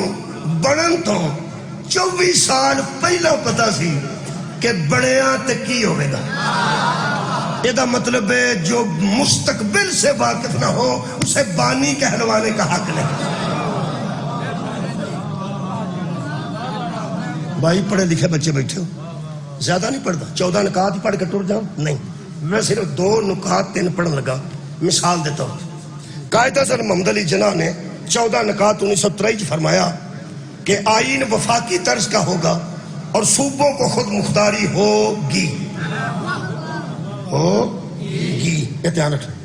بنن تو 24 سال پہلا پتا سی کہ بنیا تے کی ہوئے گا۔ یہ مطلب ہے جو مستقبل سے واقف نہ ہو اسے بانی کہلوانے کا حق نہیں. بھائی پڑھے لکھے بچے بیٹھے ہو, زیادہ نہیں پڑھتا, 14 نکات ہی پڑھ کے ٹر جاؤں نہیں, میں صرف 2 نکات 3 پڑھن لگا. مثال دیتا ہوں. قائد اعظم محمد علی جناح نے 14 نکات 1923 فرمایا کہ آئین وفاقی طرز کا ہوگا اور صوبوں کو خود مختاری ہوگی. دھیان رکھیں,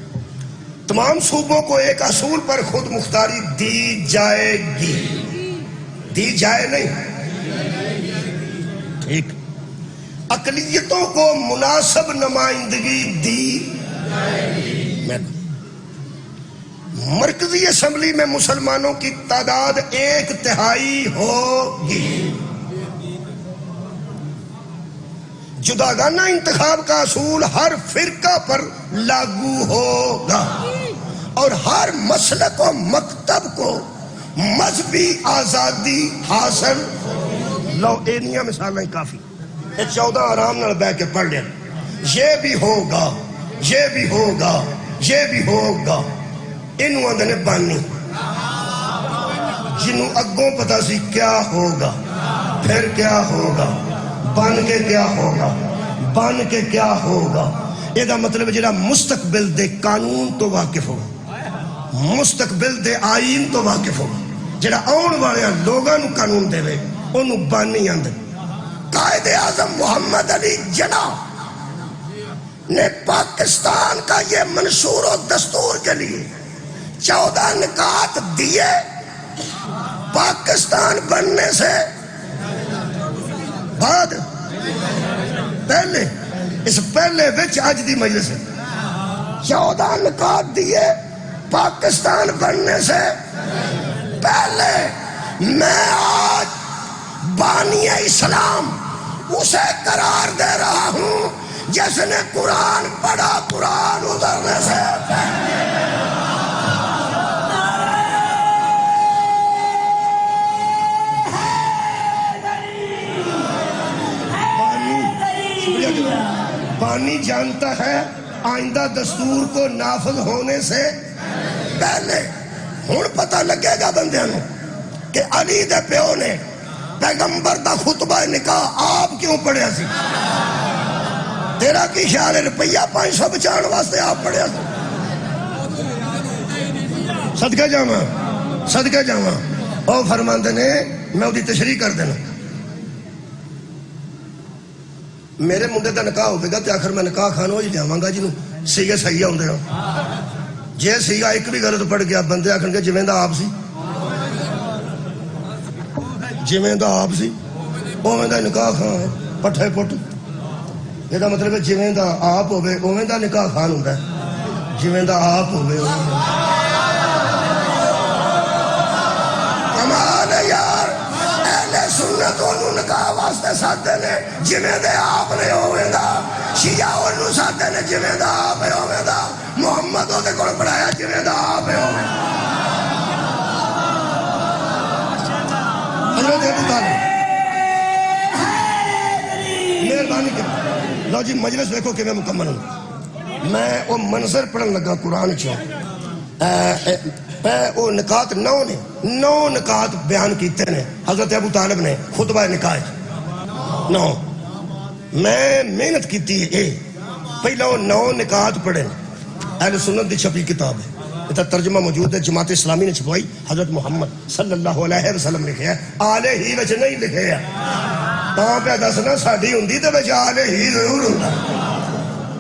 تمام صوبوں کو ایک اصول پر خود مختاری دی جائے گی. دی جائے نہیں, ٹھیک. اقلیتوں کو مناسب نمائندگی دی جائے گی. مرکزی اسمبلی میں مسلمانوں کی تعداد 1/3 ہوگی. جداگانہ انتخاب کا اصول ہر فرقہ پر لاگو ہوگا اور ہر مسلک و مکتب کو مذہبی آزادی حاصل. لو اینیاں مثالیں کافی, یہ 14 آرام نال بیٹھ کے پڑھ لیا. یہ بھی ہوگا, یہ بھی ہوگا, یہ بھی ہوگا. انہوں آندے نے بانی, جنہوں اگوں پتا سی کیا ہوگا, پھر کیا ہوگا, بن کے کیا ہوگا, بن کے کیا ہوگا. یہ مطلب جڑا مستقبل دے قانون تو واقف ہوگا, مستقبل دے آئین تو واقف ہوگا, جڑا آن والے لوگاں نو قانون دے انہوں بانی آندے. قائد اعظم محمد علی جناح نے پاکستان کا یہ منشور و دستور کے لیے 14 نکات دیے. پاکستان بننے سے بعد پہلے, اس پہلے وچ اج دی مجلس 14 نکات دیے پاکستان بننے سے پہلے. میں آج بانی اسلام اسے قرار دے رہا ہوں جس نے قرآن پڑھا قرآن اترنے سے پہلے. بانی جانتا ہے آئندہ دستور کو نافذ ہونے سے پہلے. ہن پتہ لگے گا بندیاں نوں کہ علی دے پیو نے پیغمبر دا خطبہ نکاح آپ کیوں پڑھیا سی. تیرا کی خیال ہے روپیہ 500 بچان واسطے آپ پڑھیا سی. صدقہ جاواں, صدقہ جاواں. او فرماندے نے میں اودی تشریح کر دینا. میرے منڈے دا نکاح ہوئے گا تے آخر میں نکاح خان ہو ہی لیاواں گا جنوں سیگے صحیح ہوندے ہو. جے سیگا ایک بھی غلط پڑ گیا بندے آکھن گے جویں دا آپ سی, جویں دا آپ سی اوویں دا نکاح خان ہے پٹھے پٹ. یہ مطلب ہے جویں دا آپ ہوئے اوویں دا نکاح خان ہوندا ہے, جویں دا آپ ہوئے. کمال ہے یار, اہل سنت انہوں نکاح واسطے ساتھے نے جویں دے آپ نے ہوئے دا, شیعہ انہوں ساتھے نے جویں دا آپ ہے ہوئے دا, محمد ہوتے کون پڑھایا جویں دا آپ ہے ہوئے دا. حضرت ابو طالب مہربانی کریں. لو جی مجلس دیکھو کہ میں مکمل ہوں. میں وہ منظر پڑھن لگا قرآن چوں, وہ نکات 9 نکات بیان کیتے نے حضرت ابو طالب نے خطبہ نکاح 9. میں محنت کیتی ہے پہلا وہ 9 نکات پڑھے. اہل سنت دی چھپی کتاب ہے, اس ترجمہ موجود ہے, جماعت اسلامی نے چھپوائی. حضرت محمد صلی اللہ علیہ وسلم لکھے ہے, آلے ہی وچ نہیں لکھے ہے. تاں پہ دسنا ساڈی ہوندی تے وچ آلے ہی ضرور ہوندا.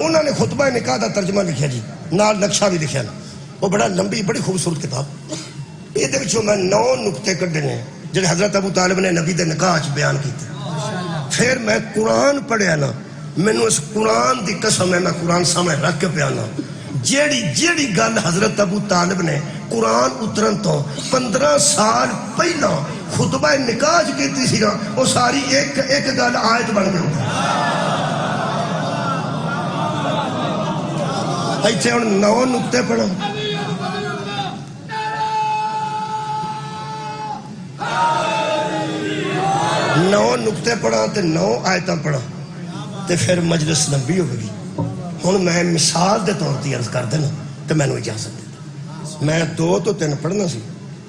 انہوں نے خطبہ نکاح دا ترجمہ لکھیا جی, نال نقشہ بھی لکھیا نا. وہ بڑا لمبی بڑی خوبصورت کتاب. یہ وچوں میں 9 نقطے کڈے نے جڑے حضرت ابو طالب نے نبی دے نکاح چ بیان کیتے. پھر میں قرآن پڑھیا نا, مینوں اس قرآن دی قسم ہے, میں قرآن سامنے رکھ کے پیانا, جیڑی گل حضرت ابو طالب نے قرآن اترن تو 15 سال پہلا خطبہ نکاح کیتی سی نا, وہ ساری ایک گل آیت بن گئی. ایتھے ہن 9 نقطے پڑھا. نقطے پڑھا تے 9 آیتاں پڑھا تے پھر مجلس لمبی ہو گئی. ہوں میں مثال کے طور پر عرض کر دینا تو مینو اجازت دے، میں 2 تو 3 پڑھنا سی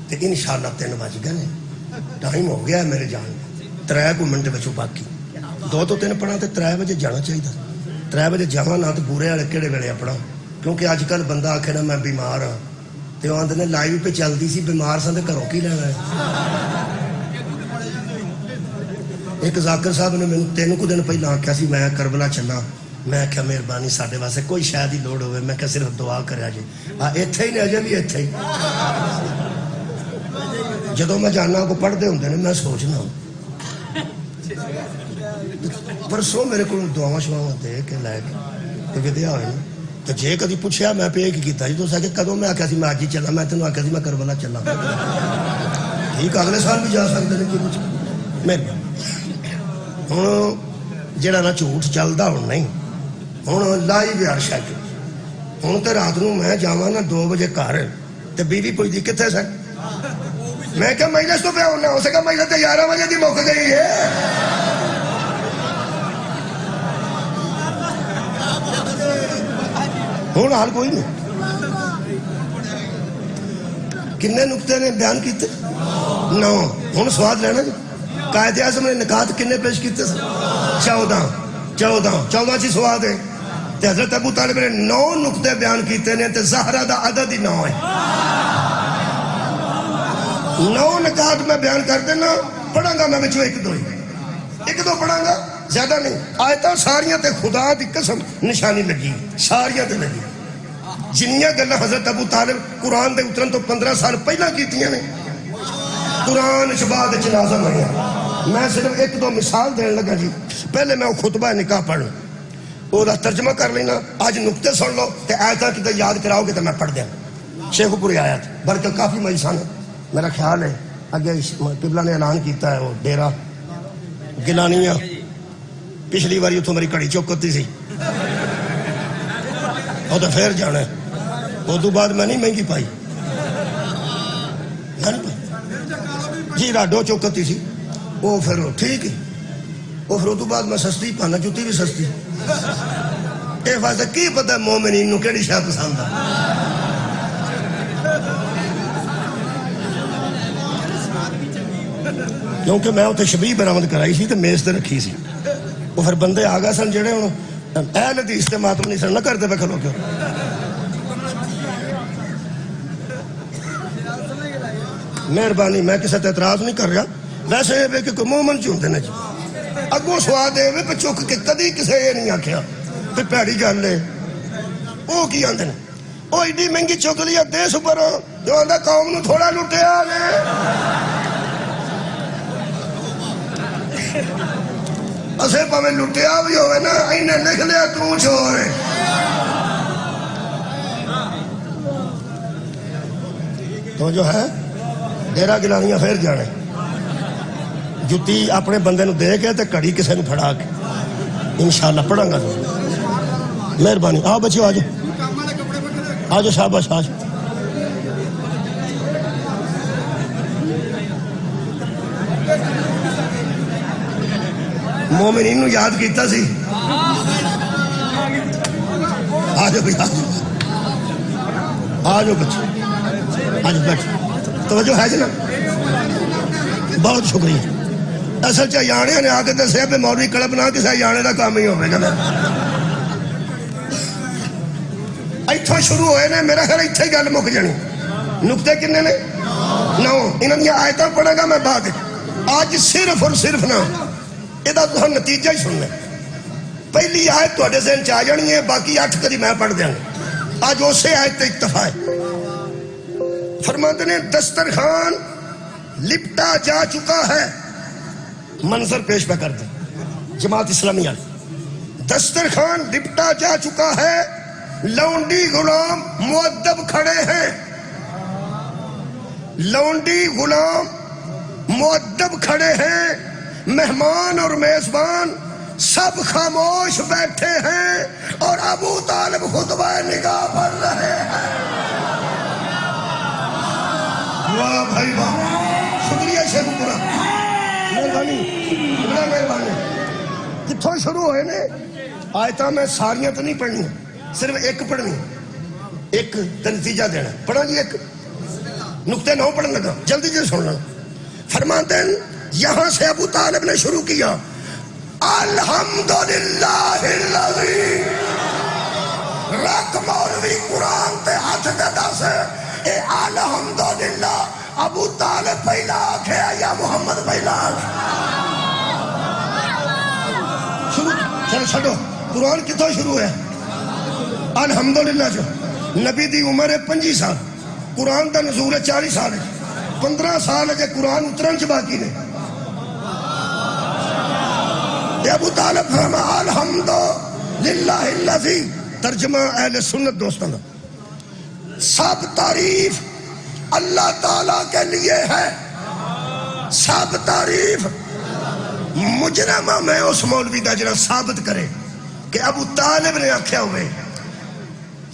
تو انشاءاللہ 3 بج گئے، ٹائم ہو گیا میرے جان 3 گھومن کے بچوں باقی 2 تو 3 پڑھا تو 3 بجے جانا چاہیے، 3 بجے جاوا نہ تو بورے والے کہڑے ویلے اپنا، کیونکہ اج کل بندہ آخے نا میں بیمار ہاں تو آدھے نے لائیو پہ چلتی سی بیمار سا تو گھروں کی لینا ہے۔ ایک ذاکر صاحب نے مجھے 3 دن پہلے آخیا سی میں کربلا چلا، میں آخیا مہربانی سارے واسطے کوئی شاید ہی لوڑ ہوئے، میں صرف دعا کرا جی اتنے ہی نے اجے بھی اتنے ہی۔ جدو میں جانا کو پڑھتے ہوں نے میں سوچنا پرسوں میرے کو دعوا شواوا دے کے لے کے ودیا ہوئے تو جے کدی پوچھا میں پے کی کیتا جی تو کہ کدوں میں آخیا سی میں اج ہی چلا، میں تینوں آخیا سی میں کربلا چلا، ٹھیک اگلے سال بھی جا سکتے ہیں، کچھ مہربانی۔ ہوں جہاں نہ جھوٹ چلتا ہوں نہیں، ہوں لائی بھی عرش ہے، ہوں تو رات کو میں جا نا 2 بجے گھر تو بیوی پوچھتی کتنے سر، میں کیا مجلس تو پہ ہونا، ہو سکا مجلس تو 11 بجے کی مک گئی ہے۔ ہوں حال کوئی نہیں، کنے نقطے نے بیان کیتے 9، ہوں سواد لینا جی قائد اعظم نے نکات کنے پیش کیتے 14 چی سواد ہے، حضرت ابو طالب نے 9 نقطے بیان کیتے نے تے زہرا دا عدد ہی 9 ہے۔ 9 نکات میں بیان کر دینا، پڑھا گا میں بچوں 1-2 پڑھا گا، زیادہ نہیں۔ آیتاں ساریاں تے خدا دی قسم نشانی لگی، ساریاں تے لگی، جنیاں گلاں حضرت ابو طالب قرآن دے اترن تو 15 سال پہلا کیتیاں نے، قرآن شباد چنازم ہے۔ میں صرف 1-2 مثال دین لگا جی، پہلے میں خطبہ نکاح پڑھ لوں، وہ ترجمہ کر لینا، آج نقطے سن لو تے آیتاں کتے یاد کراؤ گے تو میں پڑھ دیا شیخ پوری آیت، بلکہ کافی مجلساں نے میرا خیال ہے اگے قبلہ نے اعلان کیتا ہے وہ ڈیرا گلانیاں، پچھلی باری اتوں میری کڑی چوکتی سی وہ تو پھر جانا ہے، وہ تو بعد میں نہیں مہنگی پائی جی، راڈو چوکتی سی وہ پھر ٹھیک ہے، وہ پھر تو بعد میں سستی پانا، جوتی بھی سستی، یہ واسطے کی پتہ مومنین نو کیڑی شے پسند ہے۔ کیونکہ میں اتنے شبیہ برآمد کرائی سی تو میز تے رکھی سی، وہ پھر بندے آ گئے سن جڑے ہوں اہل حدیث تے ماتم نہیں سن نہ کرتے پہ کھلو کے، مہربانی میں کسی اعتراض نہیں کر رہا، ویسے یہ کہ کوئی مومن چونتے نا جی اگوں سواد دے پہ چک کے کدی کسی یہ نہیں آخیا پھر پیڑی گل ہے، وہ کی آدھے وہ ایڈی مہنگی چک لی دیس اوپر جو آدھا قوم نو تھوڑا لٹیا نے، اسے پاوے لٹیا بھی ہوئے نا انہیں لکھ لیا تو چھوڑ تو جو ہے ڈیرا گلانیاں پھر جانے، جتی اپنے بندے نو دے کے تے کڑی کسے نو پھڑا کے انشاءاللہ پڑھاں گا۔ مہربانی آؤ بچیو آجو آجو شاباش آجو۔ مومنین نو یاد کیتا سی، آجو بھی آجو بچے آجو بیٹھ، توجہ ہے جناب، بہت شکریہ۔ اصل چاہ یانے نے آ کے دسیا پہ مولوی کڑب نہ کسا یانے دا کام ہی ہوئے گا، ایتھوں شروع ہوئے نے، میرا خیال ایتھے ہی گل مک جانی۔ نقطے کنے نے 9، انہوں نے آیتاں پڑھے گا میں بعد آج صرف اور صرف نہ یہ تو نتیجہ ہی سننا، پہلی آیت تھوڑے ذہن چ آ جانی ہے، باقی 8 کدی میں پڑھ دیا گا، آج اسے آیت تے اکتفا ہے۔ فرماتے نے دسترخوان لپٹا جا چکا ہے، منظر پیش پہ کر دیں جماعت اسلامیہ، دسترخوان لپٹا جا چکا ہے، لونڈی غلام مؤدب کھڑے ہیں، لونڈی غلام مؤدب کھڑے ہیں، مہمان اور میزبان سب خاموش بیٹھے ہیں، اور ابو طالب خطبہ نکاح پڑھ رہے ہیں۔ واہ بھائی واہ، شکریہ شیخ پورا، مہربانی مہربانی۔ کتوں شروع ہوئے نے آیتاں میں ساریاں تو نہیں پڑھنی، صرف ایک پڑھنی، ایک نتیجہ دینا. پڑھا جی ایک نقطے 9 پڑھنے لگا، جلدی جلدی سن لو. فرماتے ہیں یہاں سے ابو طالب نے شروع کیا الحمدللہ الذی رکھ مولوی قرآن تے ہاتھ دے دس اے الحمدللہ ابو طالب پہلا آکھے یا محمد پہلا آکھے. شروع چلو چھڑو، قرآن کتوں شروع ہے؟ الحمدللہ. جو نبی دی عمر ہے 25 سال، قرآن دا نزول ہے 40 سال ہے، 15 سال ہے قرآن اترن چ باقی نے. ابو طالب فرما الحمدللہ الذی، ترجمہ اہل سنت دوستان، سب تعریف اللہ تعالیٰ کے لیے ہے. سب تعریف مجرمہ میں اس مولوی دا جنہ ثابت کرے کہ ابو طالب نے آکھیا ہوئے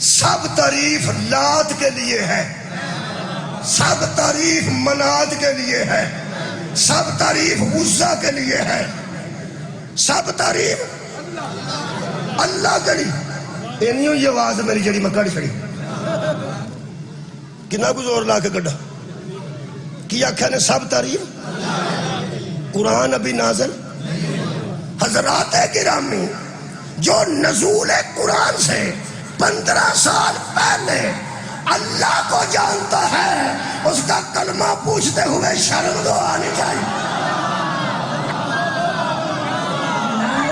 سب تعریف لات کے لیے ہے، سب تعریف منات کے لیے ہے، سب تعریف عزا کے لیے ہے، سب تعریف اللہ کے لیے. اینیوں یہ آواز میری جڑی میں کڑ چھڑی کنا کو زور لا کے کڈا کی آخیا نے سب تعریف. قرآن ابھی نازل. حضرات گرامی، جو نزول قرآن سے 15 سال پہلے اللہ کو جانتا ہے اس کا کلمہ پوچھتے ہوئے شرم تو آنی چاہیے.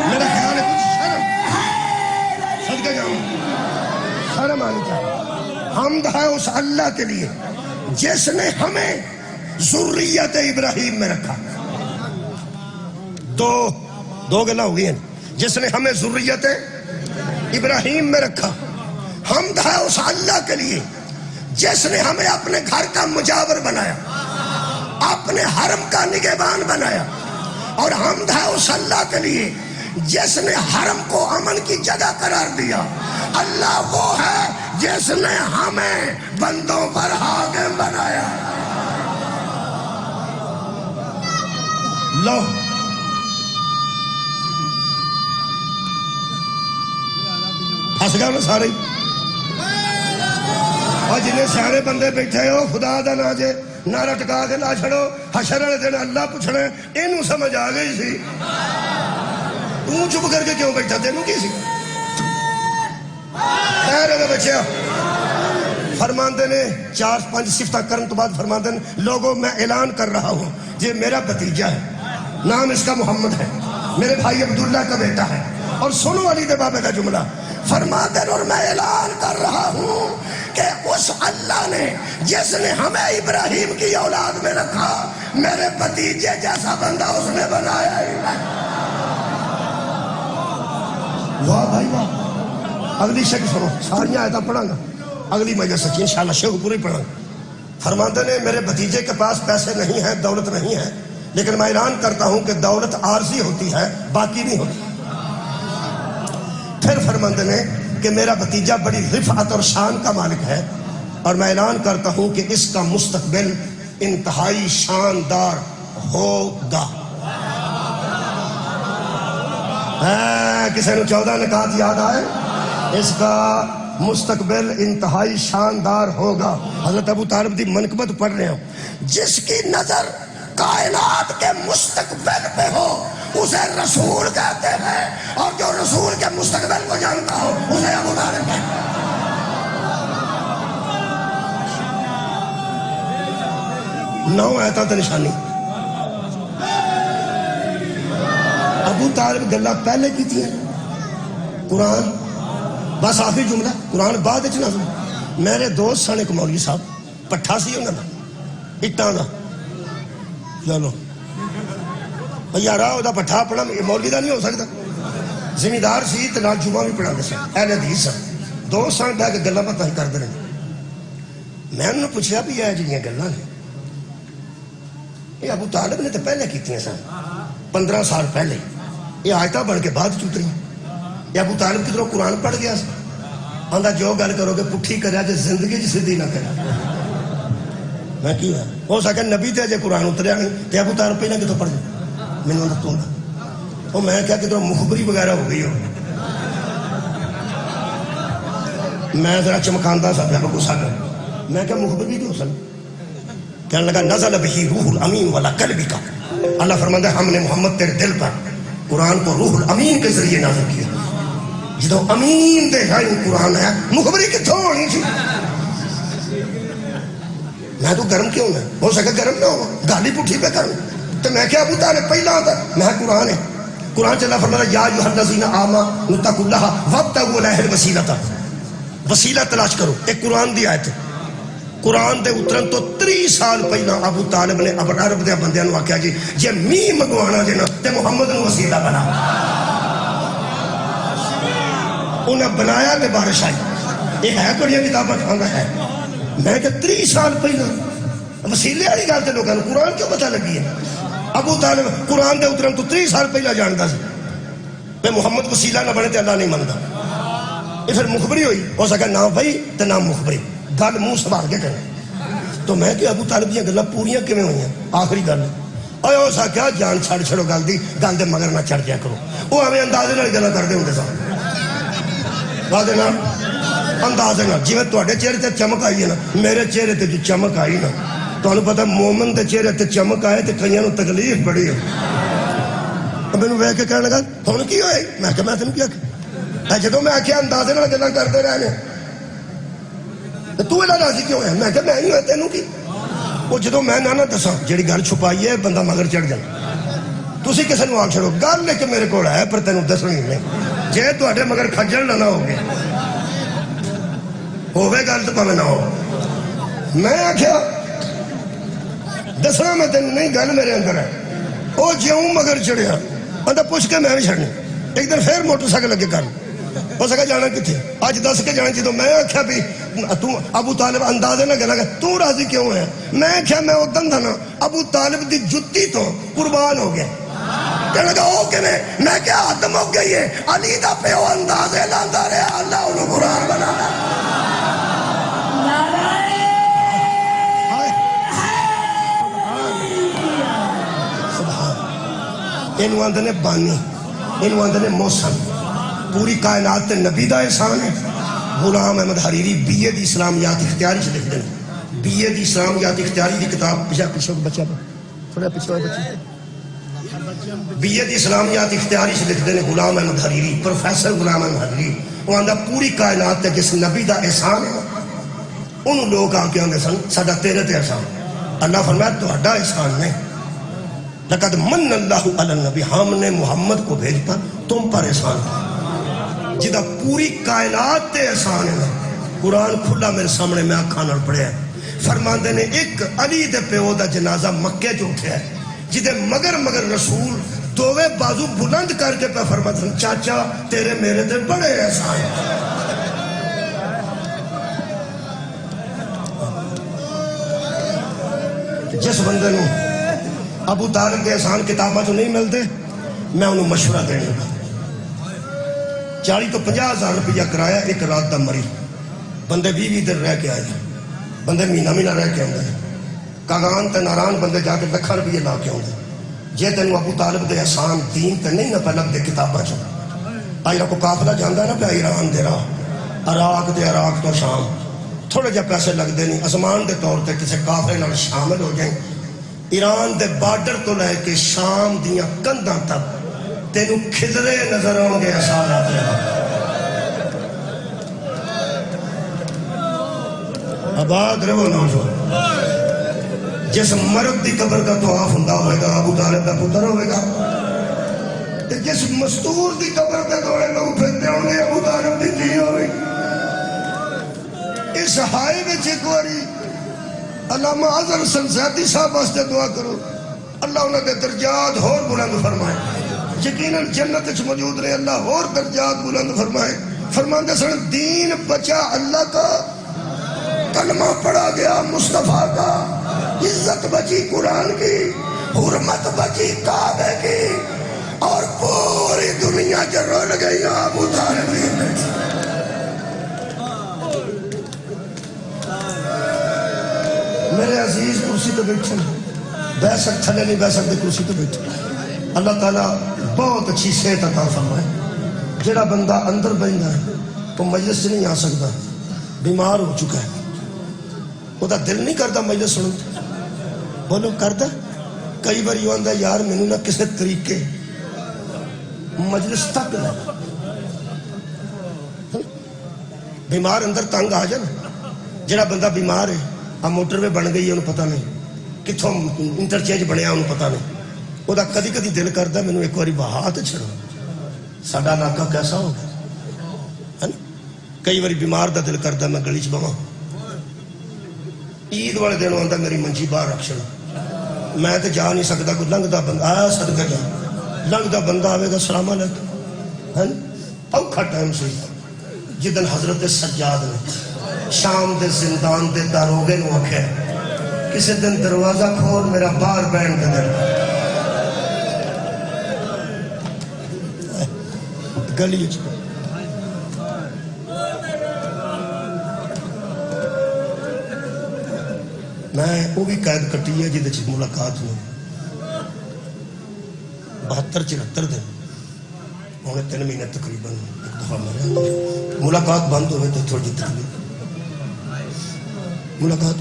میرا خیال ہے کچھ شرم صدقے جاؤں شرم آنی چاہیے. حمد ہے اس اللہ کے لیے جس نے ہمیں ذریت ابراہیم میں رکھا. دو گلا ہو گئی ہیں. جس نے ہمیں ذریت ابراہیم میں رکھا. حمد ہے اس اللہ کے لیے جس نے ہمیں اپنے گھر کا مجاور بنایا، اپنے حرم کا نگہبان بنایا. اور حمد ہے اس اللہ کے لیے جس نے حرم کو امن کی جگہ قرار دیا. اللہ وہ ہے جس نے ہمیں بندوں پر حاکم بنایا. لو پھنس گئے سارے. اور جنہیں سارے بندے بیٹھے ہو خدا دا نا جے نعرہ ٹکا کے لا چھڑو، حشر والے دن اللہ پوچھنا اینوں سمجھ آ گئی سی. تو چپ کر کے کیوں بیٹھا؟ تینوں کی سی؟ خیر ہے بچیا. فرماندے نے 4-5 صفتہ کرن تو بعد فرماندے نے لوگوں میں اعلان کر رہا ہوں یہ میرا بھتیجا ہے، نام اس کا محمد ہے، میرے بھائی عبداللہ کا بیٹا ہے. اور سنو علی دے بابے کا جملہ. فرماتے ہیں اور میں اعلان کر رہا ہوں کہ اس اللہ نے جس نے ہمیں ابراہیم کی اولاد میں رکھا میرے بھتیجے جیسا بندہ اس نے بنایا ہی نہیں. واہ بھائی واہ. اگلی شک سنو، ساری آیتاں پڑھا گا اگلی مجلس سچی انشاءاللہ شیخ پوری پڑھا گا. فرماتے نے میرے بھتیجے کے پاس پیسے نہیں ہیں، دولت نہیں ہے، لیکن میں اعلان کرتا ہوں کہ دولت عارضی ہوتی ہے، باقی نہیں ہوتی. پھر فرماتے نے کہ میرا بھتیجا بڑی رفعت اور شان کا مالک ہے، اور میں اعلان کرتا ہوں کہ اس کا مستقبل انتہائی شاندار ہوگا. کسی نے 14 نکات یاد آئے؟ اس کا مستقبل انتہائی شاندار ہوگا. حضرت ابو طالب دی منقبت پڑھ رہے ہوں. جس کی نظر کائنات کے مستقبل پہ ہو اسے رسول کہتے ہیں، اور جو رسول کے مستقبل کو جانتا ہو اسے ابو طالب کہتے ہیں. نو آیتاں تے نشانی. ابو طالب گلہ پہلے کی تھی قرآن بس آخری جملہ قرآن بعد اچ نازل. میرے دوست سن ایک مولوی صاحب پٹھا سی انہوں نے اٹان دا. چلو یار وہ پٹھا اپنا مولوی دا نہیں ہو سکتا. زمیندار سی تے نال جمعہ بھی پڑھا دے سن، اہل حدیث سن. دوست سن بہ کے گلاں باتاں کرتے رہے. میں انہوں نے پوچھا بھی یہ جڑیاں گلاں نے یہ ابو طالب نے تو پہلے کیتیاں سن 15 سال پہلے، یہ آیتاں بن کے بعد چتری. یہ ابو طالب کدھروں قرآن پڑھ گیا سی. آندا جو گل کرو گے پٹھی کریا جے زندگی چ سیدھی نہ کرا. میں کی ہو سکے نبی تے جے قرآن اتریا نہیں تے ابو طالب پہلے کتوں پڑھ گیا. مینوں تو وہ میں کیا کدھروں مخبری وغیرہ ہو گئی ہو. میں ذرا چمکاندہ سا پہ غصہ کر میں کہ مخبر بھی کیوں سن کہنے لگا نزل بہی روح الامین والا قلبی کا اللہ فرماتا ہے ہم نے محمد تیرے دل پر قرآن کو روح الامین کے ذریعے نازل کیا جدو امین دے گا قرآن ہے مخبری کتوں ہونی تھی میں تو گرم کیوں ہے ہو سکے گرم نہ ہو گالی پٹھی پہ کروں تو میں کیا ابو طالب پہلا آتا میں قرآن ہے قرآن چلا فرماتا یا ایھا الذین آمنوا اتقوا اللہ وابتغوا الیہ الوسیلۃ وسیلہ تلاش کرو ایک قرآن دی آیت ہے قرآن دے اترن تو 30 سال پہلا ابو طالب نے عرب دے بندیاں نوں آکھیا جی می منگوانا جے نا تے محمد نوں وسیلہ بنا انہیں بنایا تے بارش آئی یہ ہے کڑیاں کتاباں کھانا ہے میں کہ 30 سال پہلا وسیلے والی گل تے لوگاں نوں قرآن کیوں پتہ لگی ہے ابو طالب قرآن دے اترن تو 30 سال پہلا جاندا سی میں محمد وسیلہ نہ بنے تے اللہ نہیں مندا یہ پھر مخبری ہوئی ہو سکا نہ بھائی تے نہ مخبری گل منہ سنبھال کے کرنا تو میں کہ ابو طالب دیاں گلاں پوریاں کیویں ہوئیاں آخری گل اوے ہو سکیا جان چھڑ چھڑو گل دی گل دے مگر نہ چڑھ جایا کرو وہ ہمیں اندازے نال گلاں کردے ہوندے سن وعدے نال اندازے نال جویں تواڈے چہرے تے چمک آئی ہے نا میرے چہرے تے جو چمک آئی نا تانوں پتہ مومن دے چہرے تے چمک آئے تے کئیاں نوں تکلیف بڑی ہے مینوں ویکھ کے کہنے لگا ہن کی ہوئے میں کہ میں تینوں کیا کہ جدوں میں آکھیا اندازے نال گلاں کردے رہنے تو اللہ راضی کیوں ہے میں کہ میں ہی ہوئے تینوں کی وہ جدوں میں نہ دساں جیڑی گل چھپائی ہے بندہ مگر چڑھ جائے تسی کسے نوں آکھ چھڑو گل لے کے میرے کول ہے پر تینوں دسنی نہیں جے تواڈے مگر کھجل نہ ہو گے ہوے گل تو پاویں نہ ہو میں آکھیا دسنا میں تینوں نہیں گل میرے اندر ہے وہ جیوں مگر چڑھیا بندہ پوچھ کے میں بھی چھڑنی ایک دن پھر موٹر سائیکل لگے کر ہو سکا جانا کتنے اج دس کے جانا جدو میں آخیا بھی تو ابو طالب اندازے نہ گلا تو راضی کیوں ہے میں آخیا میں ادن تھا نا ابو طالب دی جتی تو قربان ہو گیا کہنے لگا او کہ میں کیا ختم ہو گئی ہے علی دا پیو اندازے لاندا رہا اللہ انہوں قرآن بنانا انہوں آندھنے بانی انہوں آندھنے موسم پوری کائنات تے نبی دا احسان ہے غلام احمد حریری بی اے دی اسلامیات اختیاری سے لکھ دینا بی اے دی اسلامیات اختیاری دی کتاب پیچھے بچہ تھوڑا پیچھے بچہ بی اے دی اسلامیات اختیاری سے لکھ دینا Ghulam Ahmad Hariri professor Ghulam Ahmad Hariri وہ آندھا پوری کائنات تے جس نبی دا احسان ہے انہوں لوگ آ کے آندھے سن ساڈا تیرے تے احسان اللہ فرمایا تہاڈا احسان نہیں لقد من اللہ علی النبی ہم نے محمد کو بھیج کر تم پر احسان کیا جدہ پوری کائنات تے احسان ہے قرآن کھلا میرے سامنے میں آنکھاں نال پڑھیا ہے فرماندے نے ایک علی دے پیو دا جنازہ مکے جو اٹھیا ہے جدے مگر رسول دووے بازو بلند کر کے پہ فرماتے ہیں چاچا تیرے میرے تے بڑے احسان ہیں جس بندے نوں ابو طالب کے احسان کتاباں جو نہیں ملتے میں انہوں مشورہ دینے لگا 40 تو 50 ہزار روپیہ کرایا ایک رات دا مری بندے 20 دن رہ کے آئے بندے مہینہ رہ کے آتے کاغان تے ناران بندے جا کے لکھاں روپیے لا کے آتے جے تینوں ابو طالب دے احسان دین تے نہیں نہ پہلے دے کتاباں چ آئی کو قافلہ جاندا نا پہ ایران دے راہ عراق تو شام تھوڑے جہ پیسے لگتے نہیں آسمان دے طور تے کسی قافلے نال شامل ہو جائیں ایران دے بارڈر تو لے کے شام دیاں کنداں تک تینوں کھدرے نظر آؤں گے احسانات آباد رہو نوجوان جس مرد دی قبر کا طواف ہوندا ہوئے گا ابو طالب دا پتر ہوئے گا جس مستور دی قبر کے دوڑے لوگ پھرتے ہوں گے ابو طالب دی جی ہوئی اس ہائی میں چکواری علامہ اظہر سنسیتی صاحب واسطے دعا کرو اللہ انہوں نے درجات اور بلند فرمائے یقیناً جنت وچ موجود رہے اللہ اور درجات بلند فرمائے فرماندے سن دین بچا اللہ کا کلمہ پڑھا گیا مصطفیٰ کا عزت بچی قرآن کی حرمت بچی کعبے کی اور پوری دنیا جو رول گئی ابو طالب میرے عزیز کرسی تو بیٹھے بہ سکتے تھلے نہیں بہ سکتے کرسی تو بیٹھے اللہ تعالیٰ بہت اچھی صحت عطا فرمائے جڑا بندہ اندر بیٹھا ہے وہ مجلس سے نہیں آ سکتا بیمار ہو چکا ہے، وہ دل نہیں کرتا مجلس سنن، بولو کرتا؟ کئی بار یہ آتا یار مینوں نہ کسی طریقے مجلس تک لے، بیمار اندر تنگ آ جائے نا، جڑا بندہ بیمار ہے آ موٹر وے بن گئی انہوں پتہ نہیں کتوں انٹرچینج بنیا انہوں پتہ نہیں، وہ کدی کدی دل کرتا مینوں ایک باری بہا تے چھڑو، ساڈا علاقہ کیسا ہو گیا ہے نا؟ کئی باری بیمار دا دل کرتا میں گلی چ بواں، عید والے دن آتا میری منجی باہر رکھ چھڑا، میں تو جا نہیں سکتا، کوئی لنگتا بندہ آیا صدقہ جا لنگتا بندہ آئے گا سلام علیکم ہے نا؟ اوکھا ٹائم سی جدن حضرت سجاد نے شام دے زندان دے داروغے نو آکھیا کسی دن دروازہ کھول میرا باہر بہن دے دل گلی میں وہ بھی قید کٹی ہے جہد ملاقات میں 72-74 دن ہونے 3 مہینے تقریباً ایک دفعہ مریا ملاقات بند ہوئے تو تھوڑی جی تکلیف ملاقات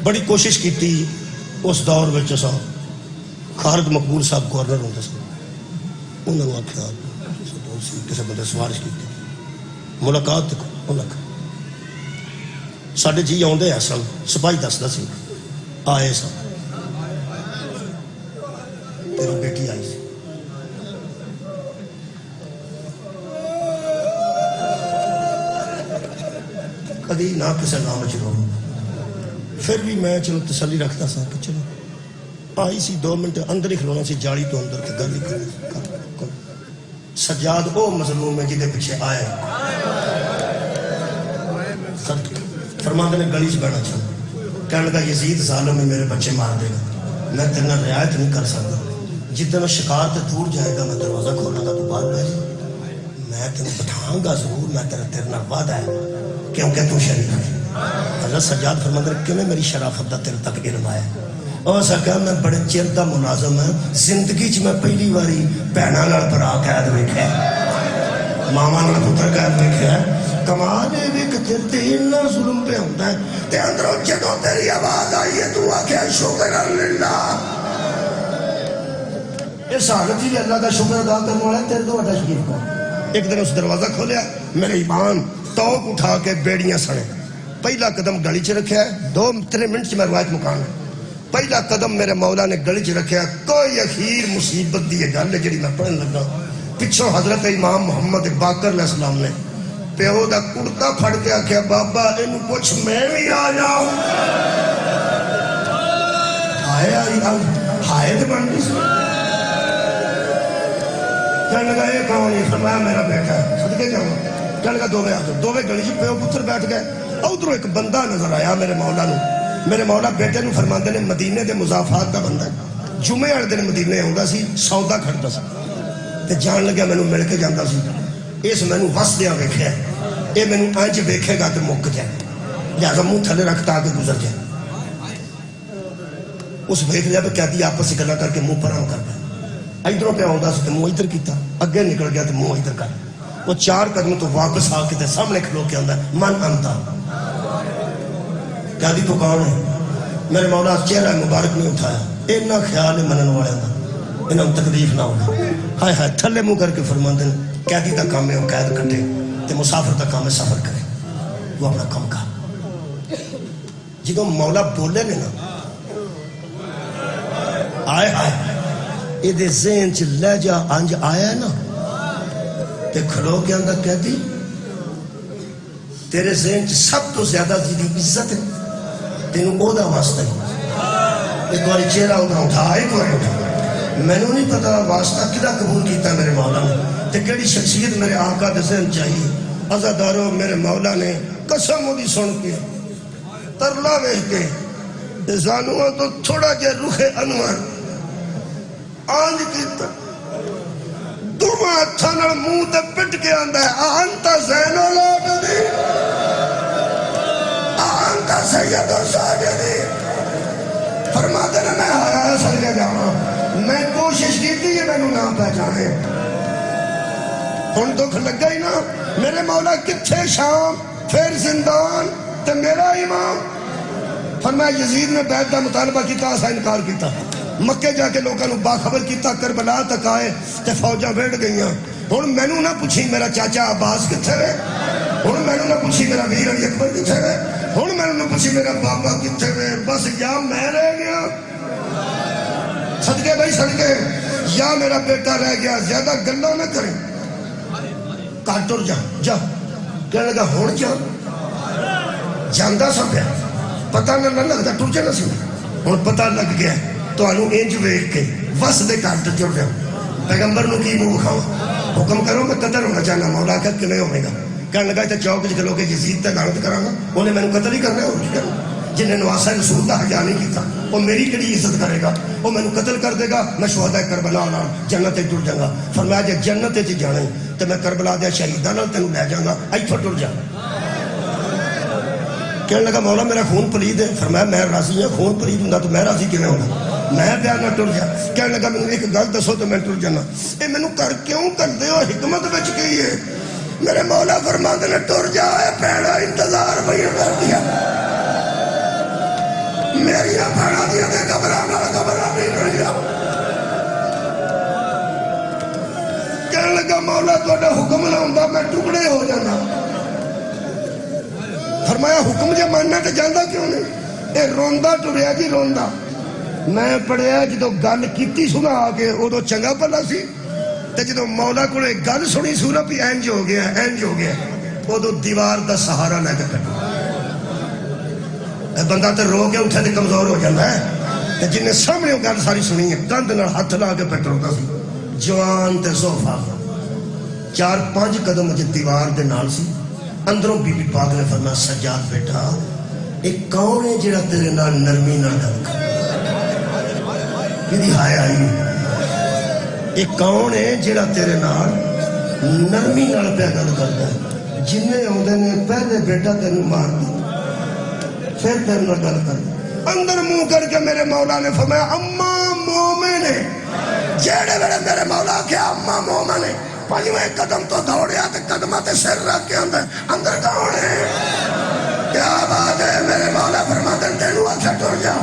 بڑی کوشش کی اس دور میں خالد مقبول صاحب گورنر ہوتا سر انہوں نے آخیا کسی بندے سفارش کی ملاقات سڈے جی آدھے آ سن سپاہی دستا سی آئے سن تیری بیٹی آئی سی کدی نہ کسی نام چلو پھر بھی میں چلو تسلی رکھتا سا کہ چلو آئی سی 2 منٹ اندر ہی کھلونا سی جالی تو اندر کے گل ہی کر سجاد او مظلوم ہے جہاں پیچھے آئے فرماندے نے گلی چ بہنا چاہتا کہنے لگا یزید ظالم ہے میرے بچے مار دے گا میں تیرے نال رعایت نہیں کر سکتا جتنے میں شکار تے دور جائے گا میں دروازہ کھولاں گا تو باہر بیٹھ میں تینوں بٹھاؤں گا ضرور میں تیرے نال وعدہ ہے کیونکہ تو شریف ہے حضرت سجاد فرماندے کہ میں میری شرافت دا تیرے تک علم آیا اور سکا میں بڑے چیر دا ملازم ہوں زندگی چ میں پہلی باری بہناں نال بھرا قید ویکھیا ماما نال پتر قید ویکھیا کمال ہے بھی کہ تیرے اتنا ظلم پہ ہوتا ہے تے اندروں جدوں تیری آواز آئی ہے تو آکھیا شکر اللہ اس حالت جی اللہ کا شکر ادا کرنے والا ہے تیرے تو بڑا شریف کو ایک دن اس دروازہ کھولیا میرے ایمان توق اٹھا کے بیڑیاں سڑے پہلا قدم گلی چ رکھیا ہے 2-3 منٹ میں روایت مکان پہلا قدم میرے مولا نے گلی چ رکھیا کوئی اخیر مصیبت دی گل ہے جڑی میں پڑھن لگا پچھوں حضرت امام محمد باقر علیہ السلام نے پیو دا کرتا پھڑ کے آخیا بابا اینو کچھ میں بھی آ جاؤں ہائے تو بن گئی کہنے لگا یہ کون ہے فرمایا میرا بیٹا ہے صدقے جاؤں کہنے لگا دوویں آ جاؤ دوویں گلی چ پیو پتر بیٹھ گئے ادھروں ایک بندہ نظر آیا میرے مولا نو میرے مولا بیٹے نو فرماندے نے مدینے دے مضافات دا بندہ جمعے والے دن مدینے آਉਂਦਾ سی سودا کھڑتا سی تے جان لگا مینوں مل کے جاندا سی اس مینوں وسدیاں ویکھیا یہ مینوں انج ویکھے گا تے مک جائے لہذا منہ تھلے رکھتا آ کے گزر جائے اس ویکھ لیا تو قیدی آپس سے گلا کر کے منہ پرام کرتا ادھروں پہ آਉਂਦਾ سی تے منہ ادھر کیتا اگے نکل گیا تے منہ ادھر کر وہ 4 قدم تو واپس آ کے تے سامنے کھلو کے آندا من انتا قیدی تو کون ہے میرے مولا چہرہ مبارک نہیں اٹھایا اتنا خیال ہے منن والے کا انہوں تکلیف نہ ہوگا ہائے ہائے تھلے منہ کر کے فرماندے قیدی کا کام ہے وہ قید کٹے تے مسافر کا کام ہے سفر کرے وہ اپنا کام کر جدوں مولا بولے نے نا آئے آئے یہ دے ذہن چ لہجہ انج آیا ہے نا تے کھلو کے اندر قیدی تیرے ذہن چ سب تو زیادہ جی عزت ہے تینوں او دا واسطہ ہے ایک باری چہرہ اٹھا ایک باری اٹھا میں نے نہیں پتا واسطہ کدا قبول کیتا میرے مولا نے تے کیڑی شخصیت میرے آقا دے ذہن چاہیے عزادارو میرے مولا نے قسم دی سن کے ترلا ویکھ کے زانواں تو تھوڑا جہ رخ انور آنج کیتا دونوں ہتھاں نال منہ تے پٹ کے آندا ہے انت زین العابدین انت سید الساجدین فرماتے ہیں میں آیا سر کے جانا میں کوشش کی تھی یہ میں نہ پہچانے ہن دکھ لگا ہی نا میرے مولا کتھے شام پھر زندان تے میرا امام فرمایا یزید نے بیعت دا مطالبہ کیتا اسا انکار کیتا مکے جا کے لوگوں کو باخبر کیتا کربلا تک آئے تے فوجاں بیٹھ گئیاں ہن مینوں نہ پوچھی میرا چاچا عباس کتھے وے ہن مینوں نہ پوچھی میرا ویر علی اکبر کتھے وے ہن مینوں نہ پوچھی میرا بابا کتھے وے بس یا میں رہ گیا صدقے بھائی صدقے یا میرا بیٹا رہ گیا زیادہ گلا نہ کریں کاٹ ٹر جا کہنے لگا ہون جا جاندا سا پیا پتہ نہ لگتا ٹر جانا سی ہن پتہ لگ گیا تانوں انج ویکھ کے وس دے کاٹ ٹر جا پیغمبر نو کی منہ کھاؤ حکم کرو میں قتل ہونا چاہنا مولا کہ کیویں ہوے گا کہنے لگا تے چوک وچ کھلو کے یزید تے لعنت کراں گا اونے مینوں قتل ہی کرنا ہے جنہیں نواسا رسول دا حیا نہیں کیتا وہ میری کڑی عزت کرے گا وہ مینوں قتل کر دے گا میں شہداء کربلا نال جنت ٹر جاں گا فرمایا جے جنت وچ جانا ہے تے میں کربلا دے شہیداں نال تینوں لے جاں گا ایتھوں ٹر جا کہنے لگا مولا میرا خون پلید ہے فرمایا میں راضی ہوں خون پلید ہوں تو میں راضی کیویں ہونا میں پیار نہ ٹر جا کہنے لگا مینوں ایک گل دسو تو میں ٹر جانا اے مینوں کر کیوں کردے ہو حکمت وچ کی ہے میرے مولا فرماندے نے ٹر جا اے پیڑا انتظار پہ کر دیا میری بھڑا دیا تے گھبرانا نہیں رہیا کہنے لگا مولا تہاڈا حکم نہ ہوندا میں ٹکڑے ہو جانا فرمایا حکم جے ماننا تے جاندا کیوں نہیں اے روندا ٹریا جی روندا میں پڑھیا جدو گل کیتی سنا آ کے ادو چنگا بھلا سی تے جدو مولا کو گل سنی سنا بھی اینج ہو گیا ادو دیوار دا سہارا لے کے کٹو بندہ تے رو کے اٹھے تے کمزور ہو جاتا ہے تے جن نے سامنے وہ گل ساری سنی ہے کندھ نال ہاتھ لا کے پہ روتا سی جوان تے زوفا 4-5 قدم جے دیوار دے نال سی اندروں بی بی پاک نے فرمایا سجاد بیٹا ایک کون ہے جڑا تیرے نال نرمی نال گل کر کدی ہائے آئی ایک کون ہے جڑا تیرے نال نرمی نال پہ گل کردا ہے جنہیں آدھے نے پہلے بیٹا تینوں مار دی پھر تیرے نال گل کر اندر منہ کر کے میرے مولا نے فرمایا اما مومن ہے جیڑے ویلے میرے مولا کیا اما مومن ہے پنجویں قدم تو دوڑیا تے قدمہ تے سر رکھ کے اندر کون ہے کیا بات ہے میرے مولا فرماتے ہیں تینوں آکھا ٹر جا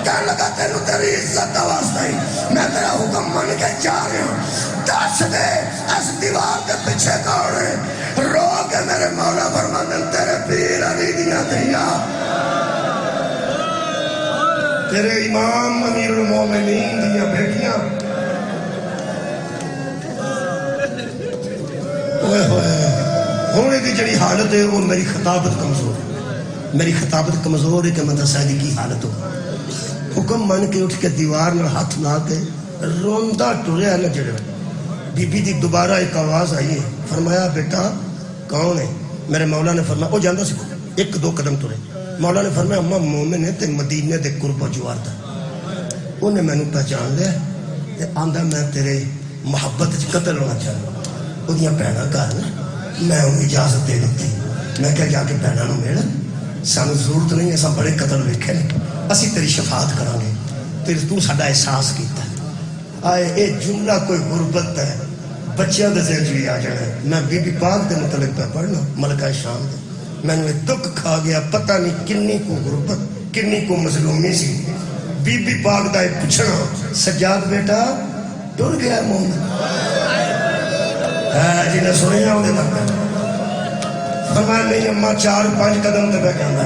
کہنے لگا تینوں تیری عزت دا واسطہ ہی میں تیرا حکم من کے جا رہا ہوں دس دے اس دیوار کے پیچھے کون ہے رو کے میرے مولا فرماتے ہیں تیرے پیر علی دیاں دیا تیرے امام امیر المومنین دیا بیٹیاں ہونے کی جڑی حالت ہے وہ میری خطابت کمزور ہے میری خطابت کمزور ہے کہ میں دسا دی کی حالت ہو حکم من کے اٹھ کے دیوار میں ہاتھ لا کے روندا ٹریا نہ جڑے بی بی دی دوبارہ ایک آواز آئی ہے فرمایا بیٹا کون ہے میرے مولا نے فرمایا وہ جاندا سی 1-2 قدم ٹرے مولا نے فرمایا اما مومن ہے تے مدینے دے قرب جوار دا انہیں میں نے پہچان لیا تے آندا میں تیرے محبت وچ قتل ہونا چاہتا وہ بھیناں گھر میں انہیں اجازت دے دیتی میں کہا جا کے بھیناں نوں مل سانوں ضرورت نہیں ہے بڑے قتل ویکھے اسی تیری شفاعت کریں گے پھر تو ساڈا احساس کیتا ہے آئے اے جملہ کوئی غربت ہے بچیاں دے ذہن بھی آ جانا ہے میں بی بی پاک دے متعلق پہ پڑھنا ملکہ شام دے میں نے دکھ کھا گیا پتہ نہیں کنی کو غربت کنی کو مظلومی سی بی بی پاک دا پوچھنا سجاد بیٹا ٹر گیا مومن ہے جنہیں سنیا ہوتے تک فرمایا نہیں اماں 4-5 قدم تے پہ کہنا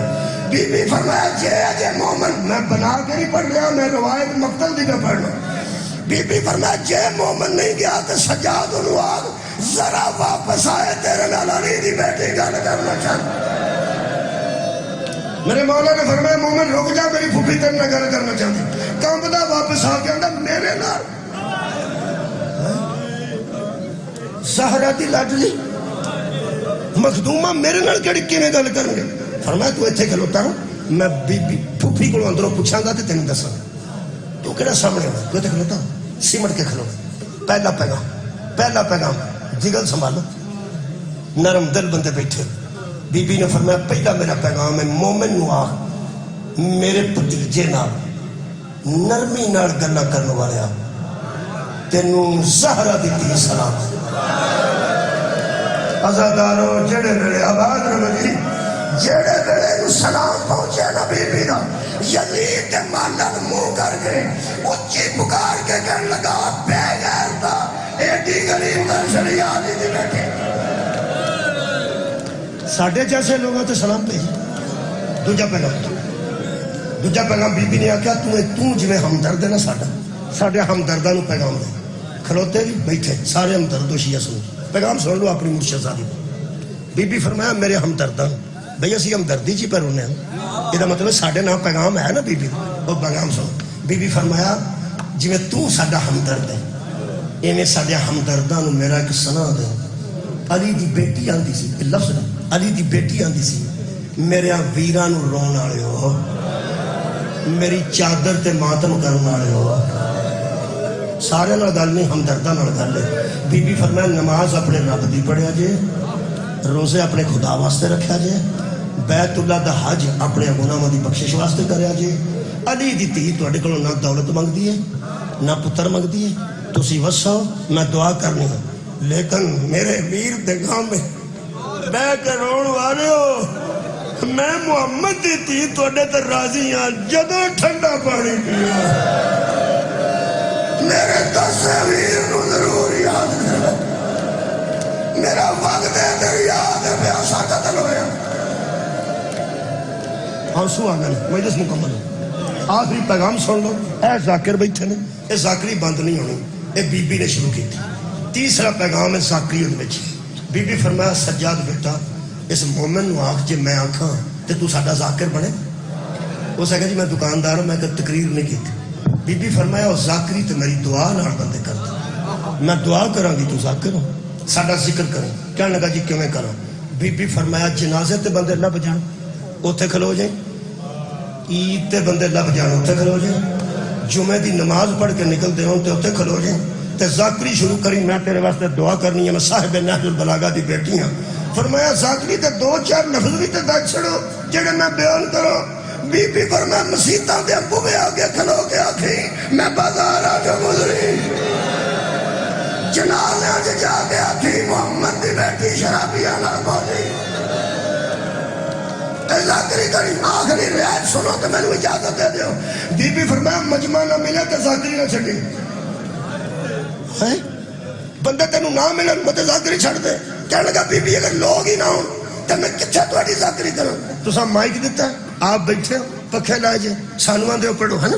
بی بی فرمایا جے مومن میں بنا کے نہیں پڑھ رہا میں روایت مقتل دی پہ پڑھنا بی بی فرمایا جے مومن نہیں گیا تو سجاد انہوں آگ ذرا واپس آئے تیرے نال علی دی بیٹی گل کرنا چاہتا میرے مولا نے فرمایا مومن رک جا میری پھوپھی تیرے نال گل کرنا چاہتی کمبدا واپس آ کے اندر میرے نال زہرا دی لاڈلی مخدومہ میرے نال کیڑی کیویں گل کرن گے فرمایا تو ایتھے کھلوتا ہوں میں بی بی پھوپھی کو اندروں پوچھاں گا تے تینوں دساں تو کیڑا سامنے ہو تو ایتھے کھلوتا سمٹ کے کھلو پہلا پیغام جگل سنبھالو نرم دل بندے بیٹھے بی بی نے فرمایا پہلا میرا پیغام ہے مومن نو آ میرے بھتیجے نال نرمی نال گلاں کرن والے تینوں زہرا دی سلام ازادارو جڑے ویلے آواز نہ بجی جڑے ویلے نو سلام پہنچے نا بی بی دا یزید دے مالن منہ کر کے اچھی پکار کے کہنے لگا بے غیرتا ایڈی غریب دا شریعت دی بیٹھے ساڈے جیسے لوگوں تے سلام بھیجی دوجا پیغام بی بی نے آکھیا تو جویں ہمدرد ہے نا ساڈے ہمدرداں نو پیغام دے کھلوتے بھی بیٹھے سارے ہمدرد و شیعہ سنو پیغام سن لو اپنی مرشد زادی بی بی فرمایا میرے ہمدرداں بھئی اسی ہمدردی جی پر ہونے ہیں یہ مطلب ساڈے نام پیغام ہے نا بی بی وہ پیغام سن بی بی فرمایا جویں تو ساڈا ہمدرد ہے ایویں ساڈے ہمدرداں نو میرا ایک سنا دے علی دی بیٹی آندی سی لفظ علی دی بیٹی آندی سی میرے ویراں نو رون والے ہو میری چادر تے ماتم کرن والے ہو سارے نال گل نہیں ہمدرداں نال گل ہے بی بی فرمایا نماز اپنے رب دی پڑھیا جے روزے اپنے خدا واسطے رکھیا جے بیت اللہ دا حج اپنے گناہاں دی بخشش واسطے کریا جے علی دی تھی تواڈے کولوں نہ دولت منگدی ہے نہ پتر منگدی ہے تسی وسو میں دعا کرنی ہے لیکن میرے ویر دے گام میں بہ کے رون والے ہو میں محمد دی تھی تواڈے تے راضی ہاں جدوں ٹھنڈا پانی پیا میرے تصویر نو ضرور یاد کرو میرا وقت ہے تیری یاد ہے پیاسا قتل ہویا آنسو آ گئے مجلس مکمل آخری پیغام سن لو اے ذاکر بیٹھے نے اے ذاکری بند نہیں ہونی اے بی بی نے شروع کی تھی تیسرا پیغام ہے ذاکری وچ بی بی فرمایا سجاد بیٹا اس مومن نو آکھ جے میں آکھاں تے تو ساڈا ذاکر بنے اس کہا جی میں دکاندار ہوں میں تقریر نہیں کی بی بی فرمایا او ذاکری تے میری دعا نال بندے کرتا میں دعا کراں گی تو ذاکر ہو ساڈا ذکر کریں کہنے لگا جی کیویں کراں بی بی فرمایا جنازے تے بندے لب جان اوتھے کھلو جائیں عید تے بندے لب جان اوتھے کھلو جائیں جمعے دی نماز پڑھ کے نکلتے ہوں تے اوتھے کھلو جائیں تے ذاکری شروع کری میں تیرے واسطے دعا کرنی ہے میں صاحب نہج البلاغہ دی بیٹی ہوں فرمایا ذاکری تے دو چار لفظ بھی تے دس چھڑو جڑے میں بیان کروں بی بی فرمایا مسیتاں دے ابو میں آگے کھلو کے آکھی میں بازار آ کے گزری جنازے آج جا کے آکھی محمد دی بیٹی شرابیاں نہ بولی ذاکری کری آخری رعایت سنو تو میں نے اجازت دے دیو بی بی فرمایا مجمع نہ ملے تو ذاکری نہ چھڑی بندے تینوں نہ ملن مت ذاکری چھڑ دے کہنے لگا بی بی اگر لوگ ہی نہ ہوں تو میں کتھے تہاڈی ذاکری کروں تساں مائک دیتا ہے آپ بیٹھے ہو پکھے لائے جے سانواں دے پڑھو ہے نا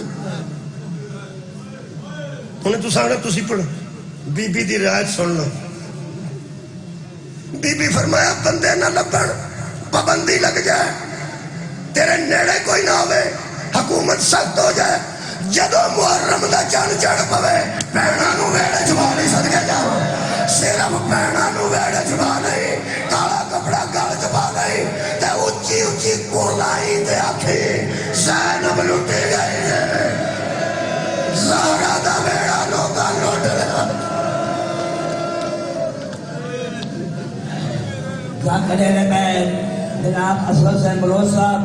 انہیں تساں نے تسی پڑھو بی بی دی رعایت سن لو بی بی فرمایا بندے نہ لبن پابندی لگ جائے تیرے نیڑے کوئی نہ ہوئے حکومت سخت ہو جائے جدو محرم دا چند چڑھ پوے بہناں نو ویڑے چھپا نہیں صدقے جاؤ صرف بہناں نو ویڑے چھپا نہیں کالا کپڑا گل چھپا نہیں تے اچھی اچھی کولائی تے آکھی زینب لٹے گئے زہرا دا ویڑا لوکا لوٹ لیا ذاکر میں جناب اصغر حسین بلوچ صاحب